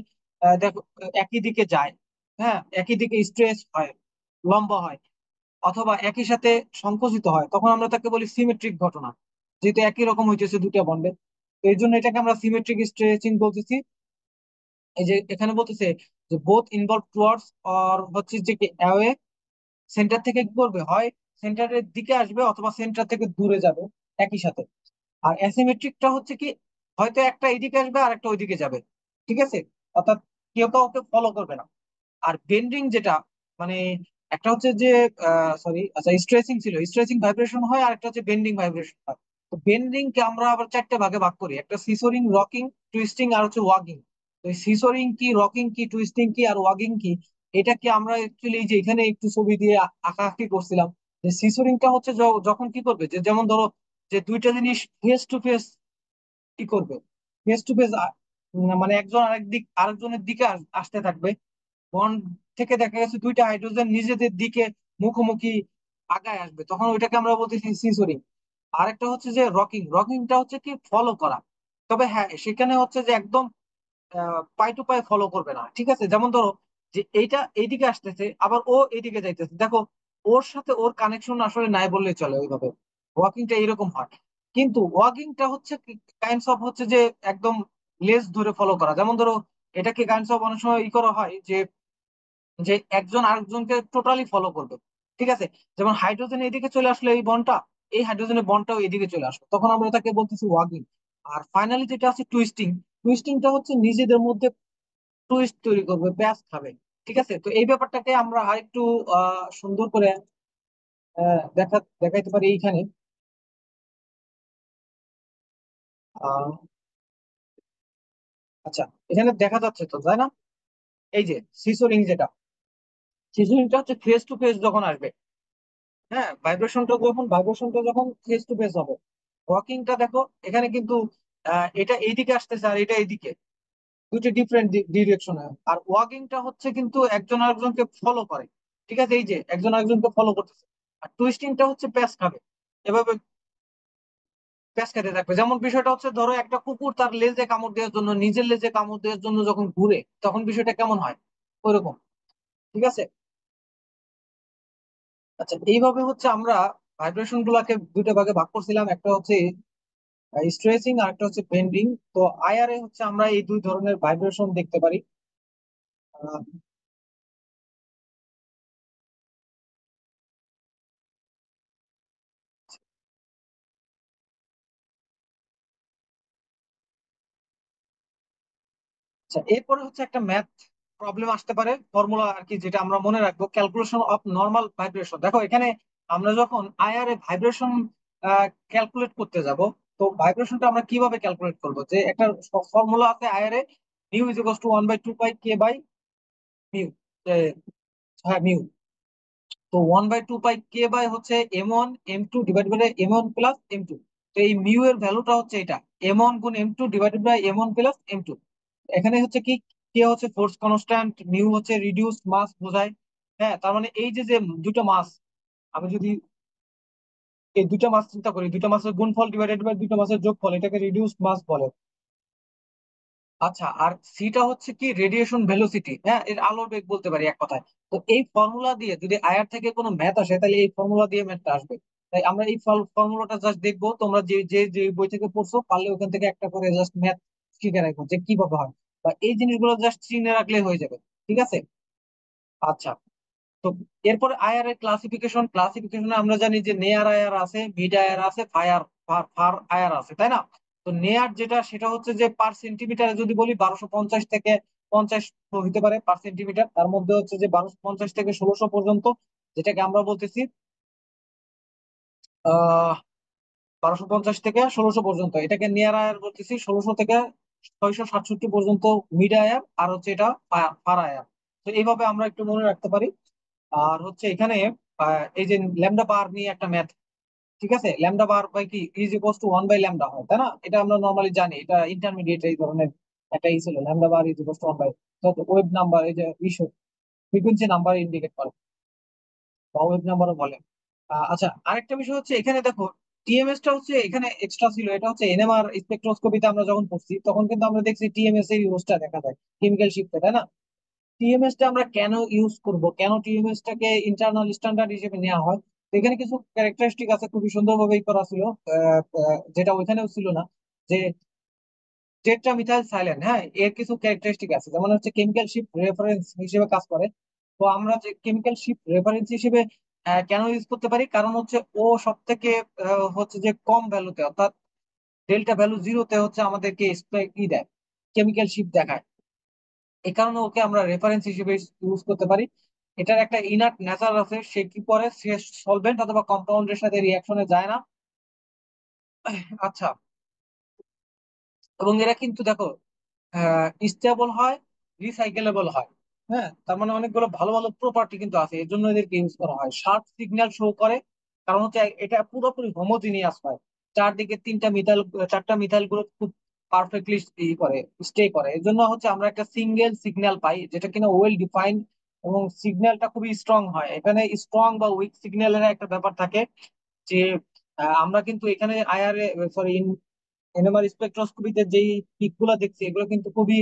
দেখো, একই দিকে যায়, হ্যাঁ একই দিকে স্ট্রেচ হয়, লম্বা হয়, অথবা একই সাথে সংকুচিত হয়, তখন আমরা তাকে বলি সিমেট্রিক ঘটনা, যেহেতু একই রকম হইতেছে দুইটা বন্ডে। এই জন্য এটাকে আমরা সিমেট্রিক স্ট্রেচিং বলতেছি। এই যে এখানে বলতেছে যে বোথ ইনভলভ টুয়ার্ডস, আর হচ্ছে যে কি অ্যাওয়ে, সেন্টার থেকে কি করবে, হয় সেন্টারের দিকে আসবে অথবা সেন্টার থেকে দূরে যাবে একই সাথে। আর অ্যাসিমেট্রিকটা হচ্ছে কি, হয়তো একটা এইদিকে আসবে আর একটা ওইদিকে যাবে, ঠিক আছে, অর্থাৎ কেউ কাউকে ফলো করবে না। আর বেন্ডিং যেটা, মানে একটা হচ্ছে যে সরি, আচ্ছা স্ট্রেচিং ছিল, স্ট্রেচিং ভাইব্রেশন হয়, আর একটা হচ্ছে বেন্ডিং ভাইব্রেশন হয়। তো বেন্ডিং কে আমরা আবার চারটে ভাগে ভাগ করি, একটা সিসোরিং, রকিং, টুইস্টিং আর হচ্ছে ওয়াগিং। তো সিসোরিং কি, রকিং কি, টুইস্টিং কি আর ওয়াগিং কি, এটা কি আমরা অ্যাকচুয়ালি যে এখানে একটু ছবি দিয়ে আঁকাআঁকি করছিলাম। যে সিসোরিংটা হচ্ছে যখন কি করবে, যে যেমন ধরো যে দুইটা জিনিস ফেস টু ফেস কি করবে, ফেস টু ফেস, মানে একজন আরেকজনের দিকে আসতে থাকবে, বন্ড থেকে দেখা গেছে দুইটা হাইড্রোজেন নিজেদের দিকে মুখোমুখি আগায় আসবে, তখন ওইটাকে আমরা বলতেছি সিসোরিং। আরেকটা হচ্ছে যে রকিংটা হচ্ছে কি, ফলো করা, তবে হ্যাঁ সেখানে হচ্ছে যে একদম পাই টু পাই ফলো করবে না, ঠিক আছে? যেমন ধরো যে এইটা এইদিকে আসতেছে, আবার ও এইদিকে যাইতেছে, দেখো ওর সাথে ওর কানেকশন আসলে নাই বললেই চলে। ওইভাবে ওয়াকিংটা এরকম হয়। কিন্তু ওয়াকিংটা হচ্ছে কাইন্ডস অফ হচ্ছে যে একদম লেজ ধরে ফলো করা। যেমন ধরো এটাকে কাইন্ডস অফ অনেক সময় করা হয় যে যে একজন আরেকজনকে টোটালি ফলো করবে, ঠিক আছে? যেমন হাইড্রোজেন এদিকে চলে আসলে এই বন্ডটা, এই হাইড্রোজেনের বন্ডটাও এদিকে চলে আসবে, তখন আমরা তাকে বলতেছি ওয়াগিং। আর ফাইনালি যেটা আছে টুইস্টিং, টুইস্টিংটা হচ্ছে নিজেদের মধ্যে টুইস্ট তৈরি করবে, প্যাচ খাবে, ঠিক আছে? তো এই ব্যাপারটাকে আমরা আরেকটু সুন্দর করে দেখাইতে পারি এইখানে। আহ আচ্ছা, এখানে দেখা যাচ্ছে তো, তাই না? এই যে সিসোরিং, যেটা সিসোরিংটা হচ্ছে ফেস টু ফেস যখন আসবে, হ্যাঁ, ভাইব্রেশনটা যখন ফেস টু ফেস হবে। ওয়াকিংটা দেখো এখানে কিন্তু এটা এইদিকে আসতেছে আর এটা এইদিকে, দুটো ডিফারেন্ট ডিরেকশনে। আর ওয়াকিংটা হচ্ছে কিন্তু একজন আরেকজনকে ফলো করে, ঠিক আছে? এই যে একজন আরেকজনকে ফলো করতেছে। আর টুইস্টিংটা হচ্ছে প্যাচ খাবে, এভাবে প্যাচ খেতে থাকবে। যেমন বিষয়টা হচ্ছে ধরো একটা কুকুর তার লেজে কামড় দেওয়ার জন্য, নিজের লেজে কামড় দেওয়ার জন্য যখন ঘুরে, তখন বিষয়টা কেমন হয়, ওইরকম, ঠিক আছে? আচ্ছা, এইভাবে হচ্ছে আমরা ভাইব্রেশন গুলাকে দুইটা ভাগে ভাগ করছিলাম, একটা হচ্ছে স্ট্রেচিং আর একটা হচ্ছে বেন্ডিং। তো আইআরএ হচ্ছে আমরা এই দুই ধরনের ভাইব্রেশন দেখতে পারি। আহ, আচ্ছা, এরপরে হচ্ছে একটা ম্যাথ প্রবলেম আসতে পারে, ফর্মুলা আর কি, যেটা আমরা মনে রাখবো, ক্যালকুলেশন অফ নর্মাল ভাইব্রেশন। দেখো এখানে আমরা যখন আইআরএ ভাইব্রেশন ক্যালকুলেট করতে যাব, তো ভাইব্রেশনটা আমরা কিভাবে ক্যালকুলেট করব? যে একটা ফর্মুলা আছে আইআরএ, mu is equals to 1/2 pi K by mu. হ্যাঁ, মিউ। তো 1/2 পাই কে বাই হচ্ছে M1 M2 divide by M1 plus M2। তো এই মিউ এর ভ্যালুটা হচ্ছে এটা, M1 গুণ M2 divided by M1 plus M2। এখানে হচ্ছে কি, কে হচ্ছে ফোর্স কনস্ট্যান্ট, মিউ হচ্ছে রিডিউস মাস বোঝায়। হ্যাঁ, তার মানে এই যে যে দুটো মাস, আমি যদি এই দুটো মাস চিন্তা করি, দুটো মাসের গুণফল ডিভাইডেড বাই দুটো মাসের যোগফল, এটাকে রিডিউস মাস বলে। আচ্ছা, আর সিটা হচ্ছে কি রেডিয়েশন ভেলোসিটি, হ্যাঁ, এর আলোর বেগ বলতে পারি এক কথায়। তো এই ফর্মুলা দিয়ে যদি আয়ার থেকে কোনো ম্যাথ আসে, তাহলে এই ফর্মুলা দিয়ে ম্যাথটা আসবে। তাই আমরা এই ফর্মুলাটা জাস্ট দেখবো, তোমরা যে যে যে বই থেকে পড়ছো পারলে ওখান থেকে একটা করে জাস্ট ম্যাথ শিখে রাখো যে কিভাবে হয়, বা এই জিনিসগুলো জাস্ট চিনে রাখলে হয়ে যাবে, ঠিক আছে? আচ্ছা, তো এরপরে আয়ার এর ক্লাসিফিকেশনে আমরা জানি যে নেয়ার আয়ার আছে, মিড আয়ার আছে, ফায়ার ফার ফার আয়ার আছে, তাই না? তো নেয়ার যেটা, সেটা হচ্ছে যে পার সেন্টিমিটারে যদি বলি 1250 থেকে 50 হইতে পারে পার সেন্টিমিটার। তার মধ্যে হচ্ছে যে 1250 থেকে 1600 পর্যন্ত, যেটাকে আমরা বলতেছি 1250 থেকে 1600 পর্যন্ত, এটাকে নিয়ার আয়ার বলতেছি। 1600 থেকে 667 পর্যন্ত মিড আয়ার, আর হচ্ছে এটা ফার আয়ার। তো এইভাবে আমরা একটু মনে রাখতে পারি। আর হচ্ছে এখানে এই যে ল্যামডা বার নিয়ে একটা ম্যাথ, ঠিক আছে? ল্যামডা বার বাই কি ইজ ইকুয়ালস টু 1/λ হয়, তাই না? এটা আমরা নর্মালি জানি, এটা ইন্টারমিডিয়েট এই ধরনের একটা ই ছিল, lambda bar is equals to 1 by wave number, এই যে ইস্যু ফ্রিকোয়েন্সি নাম্বার ইন্ডিকেট করে, বা ওয়েভ নাম্বারও বলে। আচ্ছা, আরেকটা বিষয় হচ্ছে এখানে দেখো, টিএমএস টা হচ্ছে এখানে এক্সট্রা ছিল। এটা হচ্ছে এনএমআর স্পেকট্রোস্কোপিতে আমরা যখন পড়ছি, তখন কিন্তু আমরা দেখছি টিএমএস এর ইউজটা দেখা যায় কেমিক্যাল শিফটে, তাই না? টিএমএস টা আমরা কেন ইউজ করব, কেন টিএমএস টাকে ইন্টারনাল স্ট্যান্ডার্ড হিসেবে নেওয়া হয়? তো এখানে কিছু ক্যারেক্টারিস্টিক আছে, খুবই সুন্দরভাবে করা ছিল, যেটা ওইখানেও ছিল না, যে টেট্রা মিথাইল সাইলেন, হ্যাঁ, এর কিছু ক্যারেক্টারিস্টিক আছে, যেমন হচ্ছে কেমিক্যাল শিফট রেফারেন্স হিসেবে কাজ করে। তো আমরা যে কেমিক্যাল শিফট রেফারেন্স হিসেবে কেন ইউজ করতে পারি, কারণ হচ্ছে ও সব থেকে হচ্ছে যে কম ভ্যালুতে, অর্থাৎ ডেল্টা ভ্যালু জিরোতে হচ্ছে আমাদেরকে দেয়, কেমিক্যাল শিফট দেখায়। এই কারণে ওকে আমরা রেফারেন্স হিসেবে ইউজ করতে পারি। এটার একটা ইনার্ট নেচার আছে, সে কি করে, সে সলভেন্ট অথবা কম্পাউন্ডের সাথে রিয়াকশনে যায় না। আচ্ছা, এবং এরা কিন্তু দেখো স্টেবল হয়, রিসাইকেলেবল হয়। হ্যাঁ, তার মানে অনেকগুলো ভালো ভালো প্রপার্টি কিন্তু আছে, এর জন্য এদেরকে ইউজ করা হয়। শার্প সিগন্যাল শো করে, কারণ হচ্ছে এটা পুরোপুরি হোমোজিনিয়াস হয়, চারদিকে চারটা মিথাইল গ্রুপ খুব পারফেক্টলি করে, স্টে করে। এর জন্য হচ্ছে আমরা একটা সিঙ্গেল সিগন্যাল পাই, যেটা কিনা ওয়েল ডিফাইন্ড, এবং সিগন্যালটা খুবই স্ট্রং হয়। এখানে স্ট্রং বা উইক সিগন্যালের একটা ব্যাপার থাকে, যে আমরা কিন্তু এখানে আইআরএ, সরি, এনএমআর স্পেকট্রোস্কোপিতে যেই পিক গুলা দেখছি এগুলো কিন্তু খুবই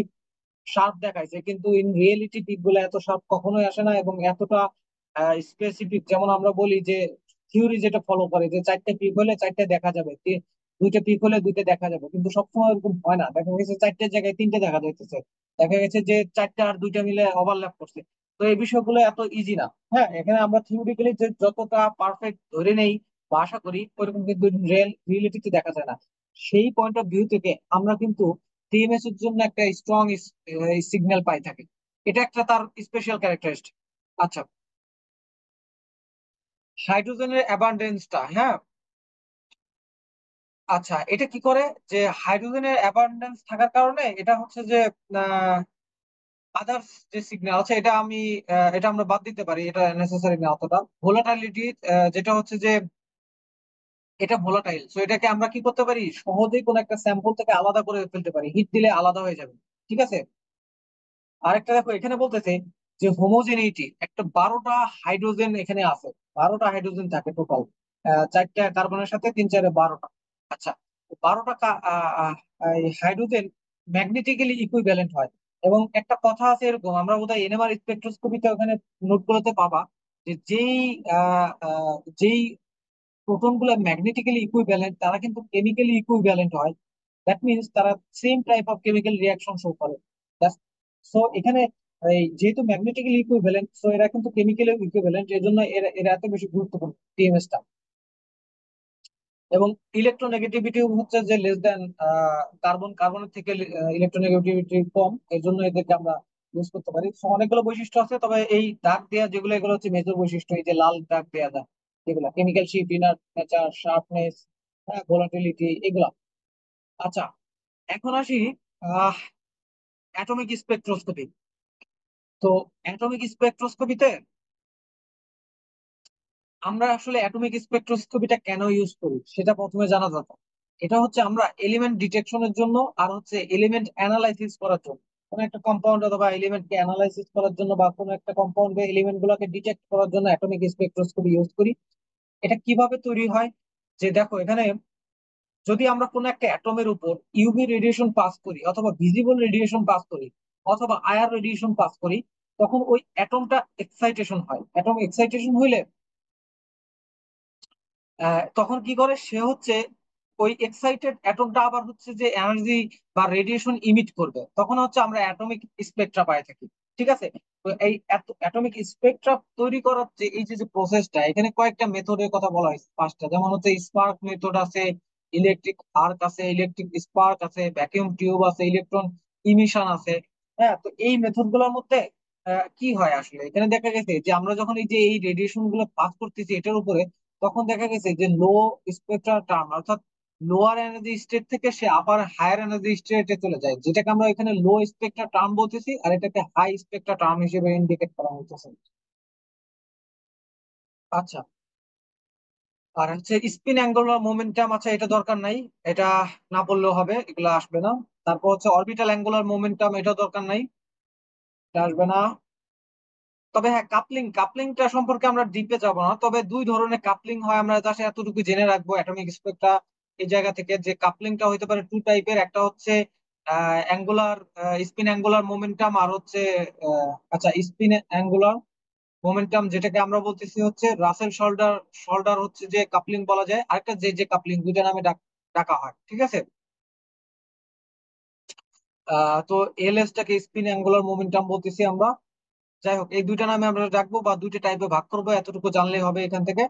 শার্প দেখাইছে, কিন্তু ইন রিয়েলিটি পিক গুলো এত শার্প কখনোই আসে না এবং এতটা স্পেসিফিক। যেমন আমরা বলি যে থিওরি যেটা ফলো করে যে চারটে পিক হলে চারটে দেখা যাবে, দুইটা পিক হলে দুইটা দেখা যাবে, কিন্তু সবসময় এরকম হয় না। দেখা গেছে চারটের জায়গায় তিনটে দেখা যাইতেছে, দেখা গেছে যে চারটা আর দুইটা মিলে ওভারল্যাপ করছে। তো এই বিষয়গুলো এত ইজি না। হ্যাঁ, এখানে আমরা থিওরিক্যালি যে যতটা পারফেক্ট ধরে নেই বা আশা করি ওইরকম কিন্তু রিয়েলিটিতে দেখা যায় না। সেই পয়েন্ট অফ ভিউ থেকে আমরা কিন্তু টিএমএস এর জন্য একটা স্ট্রং সিগন্যাল পাই থাকি। এটা একটা তার স্পেশাল ক্যারেক্টারিস্টিক। আচ্ছা, হাইড্রোজেনের অ্যাবান্ডেন্সটা, হ্যাঁ, আচ্ছা এটা কি করে যে হাইড্রোজেনের অ্যাবান্ডেন্স থাকার কারণে এটা হচ্ছে যে আদার্স যে সিগন্যাল আছে এটা এটা আমরা বাদ দিতে পারি, এটা নেসেসারি না অতটা। ভোলাটাইলিটি, যেটা হচ্ছে যে এটা ভোলাটাইল, সো এটাকে আমরা কি করতে পারি, সহজেই কোন একটা স্যাম্পল থেকে আলাদা করে ফেলতে পারি, হিট দিলে আলাদা হয়ে যাবে। ঠিক আছে। আরেকটা দেখো এখানে বলতেছে যে হোমোজেনিটি, একটা 12টা হাইড্রোজেন এখানে আছে, 12টা হাইড্রোজেন থাকে টোটাল, চারটা কার্বনের সাথে তিন চারে 12টা। আচ্ছা, 12টা হাইড্রোজেন ম্যাগনেটিক্যালি ইকুইভ্যালেন্ট হয়। এবং একটা কথা আছে এরকম, আমরা বোধহয় এনএমআর স্পেকট্রোস্কোপিতে ওখানে নোটগুলোতে পাবা যে আহ, আহ, যেই প্রোটন গুলো ম্যাগনেটিক্যালি ইকুইভ্যালেন্ট তারা কিন্তু কেমিক্যালি ইকুইভ্যালেন্ট হয়। দ্যাট মিনস তারা same type of chemical reaction show করে। সো এখানে যেহেতু ম্যাগনেটিক্যালি ইকুইভ্যালেন্ট, সো এরা কিন্তু কেমিক্যালি ইকুইভ্যালেন্ট, এর জন্য এরা এরা এত বেশি গুরুত্বপূর্ণ টিএমএস টা। এবং ইলেকট্রোনেগেটিভিটি হচ্ছে যে লেস দেন কার্বনের থেকে ইলেকট্রোনেগেটিভিটি কম, এর জন্য এদেরকে আমরা ইউজ করতে পারি। So, অনেকগুলো বৈশিষ্ট্য আছে, তবে এই দাগ দেওয়া যেগুলো এগুলো হচ্ছে মেজর বৈশিষ্ট্য, এই যে লাল দাগ দেওয়া যায় যেগুলা chemical shift, inner nature, sharpness, volatility, এগুলা। আচ্ছা, এখন আসি অ্যাটমিক স্পেকট্রোস্কোপি। তো অ্যাটমিক স্পেকট্রোস্কোপিতে আমরা আসলে অ্যাটমিক স্পেকট্রোস্কোপিটা কেন ইউজ করি সেটা প্রথমে জানা দরকার। এটা হচ্ছে আমরা এলিমেন্ট ডিটেকশনের জন্য আর হচ্ছে এলিমেন্ট অ্যানালাইসিস করার জন্য। কোন একটা কম্পাউন্ড অথবা এলিমেন্টকে অ্যানালাইসিস করার জন্য বা কোনো একটা কম্পাউন্ডে এলিমেন্ট গুলোকে ডিটেক্ট করার জন্য অ্যাটমিক স্পেকট্রোস্কোপি ইউজ করি। এটা কিভাবে তৈরি হয়, যে দেখো এখানে যদি আমরা কোনো একটা অ্যাটমের উপর ইউভি রেডিয়েশন পাস করি অথবা ভিজিবল রেডিয়েশন পাস করি অথবা আইআর রেডিয়েশন পাস করি, তখন ওই অ্যাটমটা এক্সাইটেশন হয়। অ্যাটম এক্সাইটেশন হইলে তখন কি করে সে হচ্ছে ওই এক্সাইটেড অ্যাটমটা আবার হচ্ছে যে এনার্জি বা রেডিয়েশন ইমিট করবে, তখন হচ্ছে আমরা অ্যাটমিক স্পেকট্রা পাই থাকি। ঠিক আছে। তো এই অ্যাটমিক স্পেকট্রা তৈরি করার যে এই যে প্রসেসটা, এখানে কয়েকটা মেথডের কথা বলা হয়েছে পাঁচটা, যেমন হচ্ছে স্পার্ক মেথড আছে, ইলেকট্রিক আর্ক আছে, ইলেকট্রিক স্পার্ক আছে, ভ্যাকিউম টিউব আছে, ইলেকট্রন ইমিশন আছে। হ্যাঁ, তো এই মেথড গুলোর মধ্যে কি হয় আসলে, এখানে দেখা গেছে যে আমরা যখন এই যে এই রেডিয়েশন গুলো পাস করতেছি এটার উপরে, তখন দেখা গেছে যে লো স্পেকট্রাল টার্ম, অর্থাৎ লোয়ার এনার্জি স্টেট থেকে সে আবার হায়ার এনার্জি স্টেটে চলে যায়, যেটাকে আমরা এখানে লো স্পেকট্রাল টার্ম বলতেছি, আর এটাকে হাই স্পেকট্রাল টার্ম হিসেবে ইন্ডিকেট করা হইতেছে। আচ্ছা, আর হচ্ছে স্পিন অ্যাঙ্গুলার মোমেন্টাম, আচ্ছা এটা দরকার নাই, এটা না বললেও হবে, এগুলো আসবে না। তারপর হচ্ছে অরবিটাল অ্যাঙ্গুলার মোমেন্টাম, এটা দরকার নাই, এটা আসবে না। তবে হ্যাঁ, কাপলিংটা সম্পর্কে আমরা ডিপে যাব না, তবে দুই ধরনের কাপলিং হয়, আমরা জাস্ট এতটুকু জেনে রাখবো অ্যাটমিক স্পেকট্রা এই জায়গা থেকে, যে কাপলিংটা হতে পারে টু টাইপের। একটা হচ্ছে অ্যাঙ্গুলার স্পিন অ্যাঙ্গুলার মোমেন্টাম, আর হচ্ছে আচ্ছা স্পিন অ্যাঙ্গুলার মোমেন্টাম, যেটাকে আমরা বলতেছি হচ্ছে রাসেল শোল্ডার শোল্ডার হচ্ছে যে কাপলিং বলা যায়, আরেকটা যে কাপলিং, দুইটা নামে ডাকা হয়। ঠিক আছে। তো এলএসটাকে স্পিন অ্যাঙ্গুলার মোমেন্টাম বলতেছি আমরা। যাই হোক, এই দুইটা নামে আমরা রাখবো বা দুইটা টাইপে ভাগ করবো, এতটুকু জানলেই হবে এখান থেকে।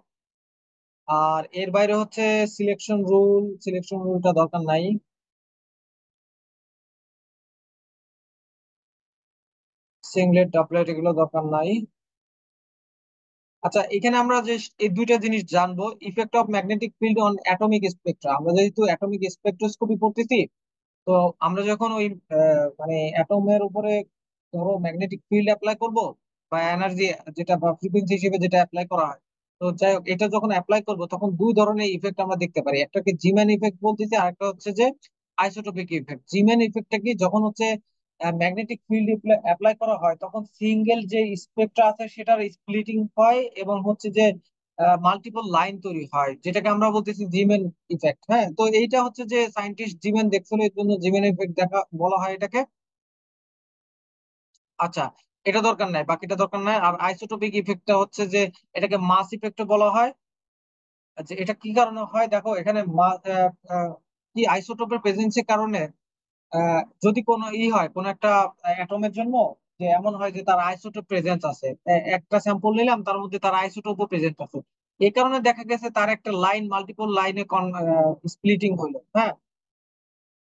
আর এর বাইরে হচ্ছে সিলেকশন রুলটা দরকার নাই। সিংলেট, ডাবলেট এগুলো দরকার নাই। আচ্ছা, এখানে আমরা যে এই দুইটা জিনিস জানবো, effect of magnetic field on atomic Spectra. আমরা যেহেতু অ্যাটমিক স্পেকট্রোস্কোপি পড়তেছি, তো আমরা যখন ওই মানে অ্যাটমের উপরে ধরো ম্যাগনেটিক ফিল্ড অ্যাপ্লাই করব বা এনার্জি যেটা বা ফ্রিকোয়েন্সি হিসেবে যেটা অ্যাপ্লাই করা হয়, তো যাই হোক এটা যখন অ্যাপ্লাই করব তখন দুই ধরনের ইফেক্ট আমরা দেখতে পারি। একটাকে জিম্যান ইফেক্ট বলতেছি, আর একটা হচ্ছে যে আইসোটোপিক ইফেক্ট। জিম্যান ইফেক্টটা কি, যখন হচ্ছে ম্যাগনেটিক ফিল্ড অ্যাপ্লাই করা হয় তখন সিঙ্গেল যে স্পেকট্রা আছে সেটার স্প্লিটিং হয় এবং হচ্ছে যে মাল্টিপল লাইন তৈরি হয়, যেটাকে আমরা বলতেছি জিমেন ইফেক্ট। হ্যাঁ, তো এইটা হচ্ছে যে সায়েন্টিস্ট জিমেন দেখছিল, এর জন্য জিমেন ইফেক্ট দেখা বলা হয় এটাকে। আচ্ছা, এটা দরকার নাই, বাকিটা দরকার নাই। আর আইসোটোপিক ইফেক্টটা হচ্ছে যে এটাকে মাস ইফেক্ট বলা হয়। আচ্ছা, এটা কি কারণে হয় দেখো এখানে কি আইসোটোপের প্রেজেন্সের কারণে যদি কোনো হয় কোনো একটা অ্যাটমের জন্য, যে এমন হয় যে তার আইসোটোপ প্রেজেন্স আছে, একটা স্যাম্পল নিলাম তার মধ্যে তার আইসোটোপও প্রেজেন্ট আছে, এই কারণে দেখা গেছে তার একটা লাইন মাল্টিপল লাইনে স্প্লিটিং হইলো। হ্যাঁ,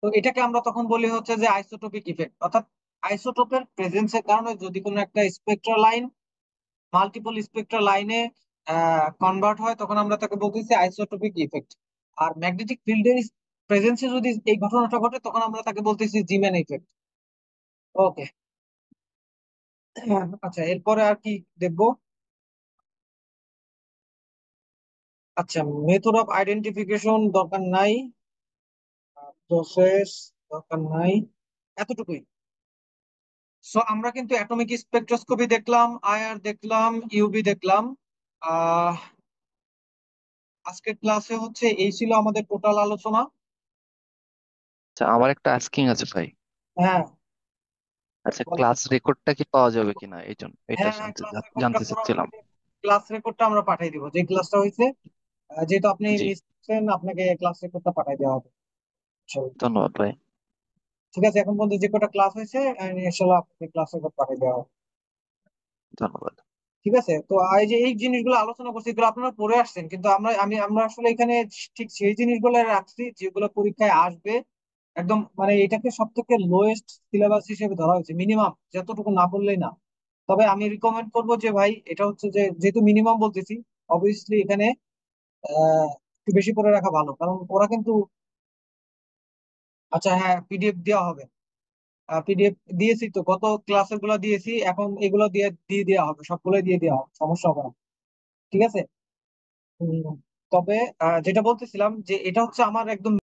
তো এটাকে আমরা তখন বলি হচ্ছে যে আইসোটোপিক ইফেক্ট। অর্থাৎ আইসোটোপের প্রেজেন্সের কারণে যদি কোনো একটা স্পেকট্রাল লাইন মাল্টিপল স্পেকট্রাল লাইনে কনভার্ট হয়, তখন আমরা তাকে বলতেছি আইসোটোপিক ইফেক্ট। আর ম্যাগনেটিক ফিল্ডের প্রেজেন্সে যদি এই ঘটনাটা ঘটে, তখন আমরা তাকে বলতেছি জিমেন ইফেক্ট। ওকে। আচ্ছা, এরপরে আর কি দেখবো? আচ্ছা, মেথড অফ আইডেন্টিফিকেশন দরকার নাই, প্রসেস দরকার নাই, এতটুকুই। সো আমরা কিন্তু অ্যাটমিক স্পেকট্রোস্কোপি দেখলাম, আইআর দেখলাম, ইউভি দেখলাম। আহ আজকের ক্লাসে হচ্ছে এই ছিল আমাদের টোটাল আলোচনা। আচ্ছা, আমার একটা আস্কিং আছে ভাই। হ্যাঁ, আচ্ছা, বলো। ক্লাস রেকর্ডটা কি পাওয়া যাবে কিনা এই জন্য এটা হ্যাঁ হ্যাঁ, ক্লাস রেকর্ডটা জানতে চাচ্ছিলাম। ক্লাস রেকর্ডটা আমরা পাঠিয়ে দিব, যে ক্লাসটা হয়েছে। যেহেতু আপনি জি, মিস করছেন, আপনাকে ক্লাস রেকর্ডটা পাঠিয়ে দেওয়া হবে। চলো, ধন্যবাদ ভাই। ঠিক আছে, এখন পর্যন্ত যে কটা ক্লাস হয়েছে ইনশাল্লাহ আপনাকে ক্লাস রেকর্ড পাঠিয়ে দেওয়া হবে। ধন্যবাদ। ঠিক আছে, তো এই যে এই জিনিসগুলো আলোচনা করছি, এগুলো আপনারা পড়ে আসছেন, কিন্তু আমরা আসলে এখানে ঠিক সেই জিনিসগুলো রাখছি যেগুলো পরীক্ষায় আসবে। একদম মানে এটাকে সব থেকে লোয়েস্ট সিলেবাস হিসেবে ধরা হয়েছে, মিনিমাম যতটুকু না পড়লেই না। তবে আমি রিকমেন্ড করবো যে ভাই, এটা হচ্ছে যে যেহেতু মিনিমাম বলতেছি, অবভিয়াসলি এখানে একটু বেশি করে রাখা ভালো, কারণ ওরা কিন্তু। আচ্ছা হ্যাঁ, পিডিএফ দেওয়া হবে। পিডিএফ দিয়েছি তো, গত ক্লাসের গুলো দিয়েছি, এখন এগুলো দিয়ে দিয়ে দেওয়া হবে, সবগুলোই দিয়ে দেওয়া হবে, সমস্যা হবে না। ঠিক আছে। উম, তবে যেটা বলতেছিলাম যে এটা হচ্ছে আমার একদম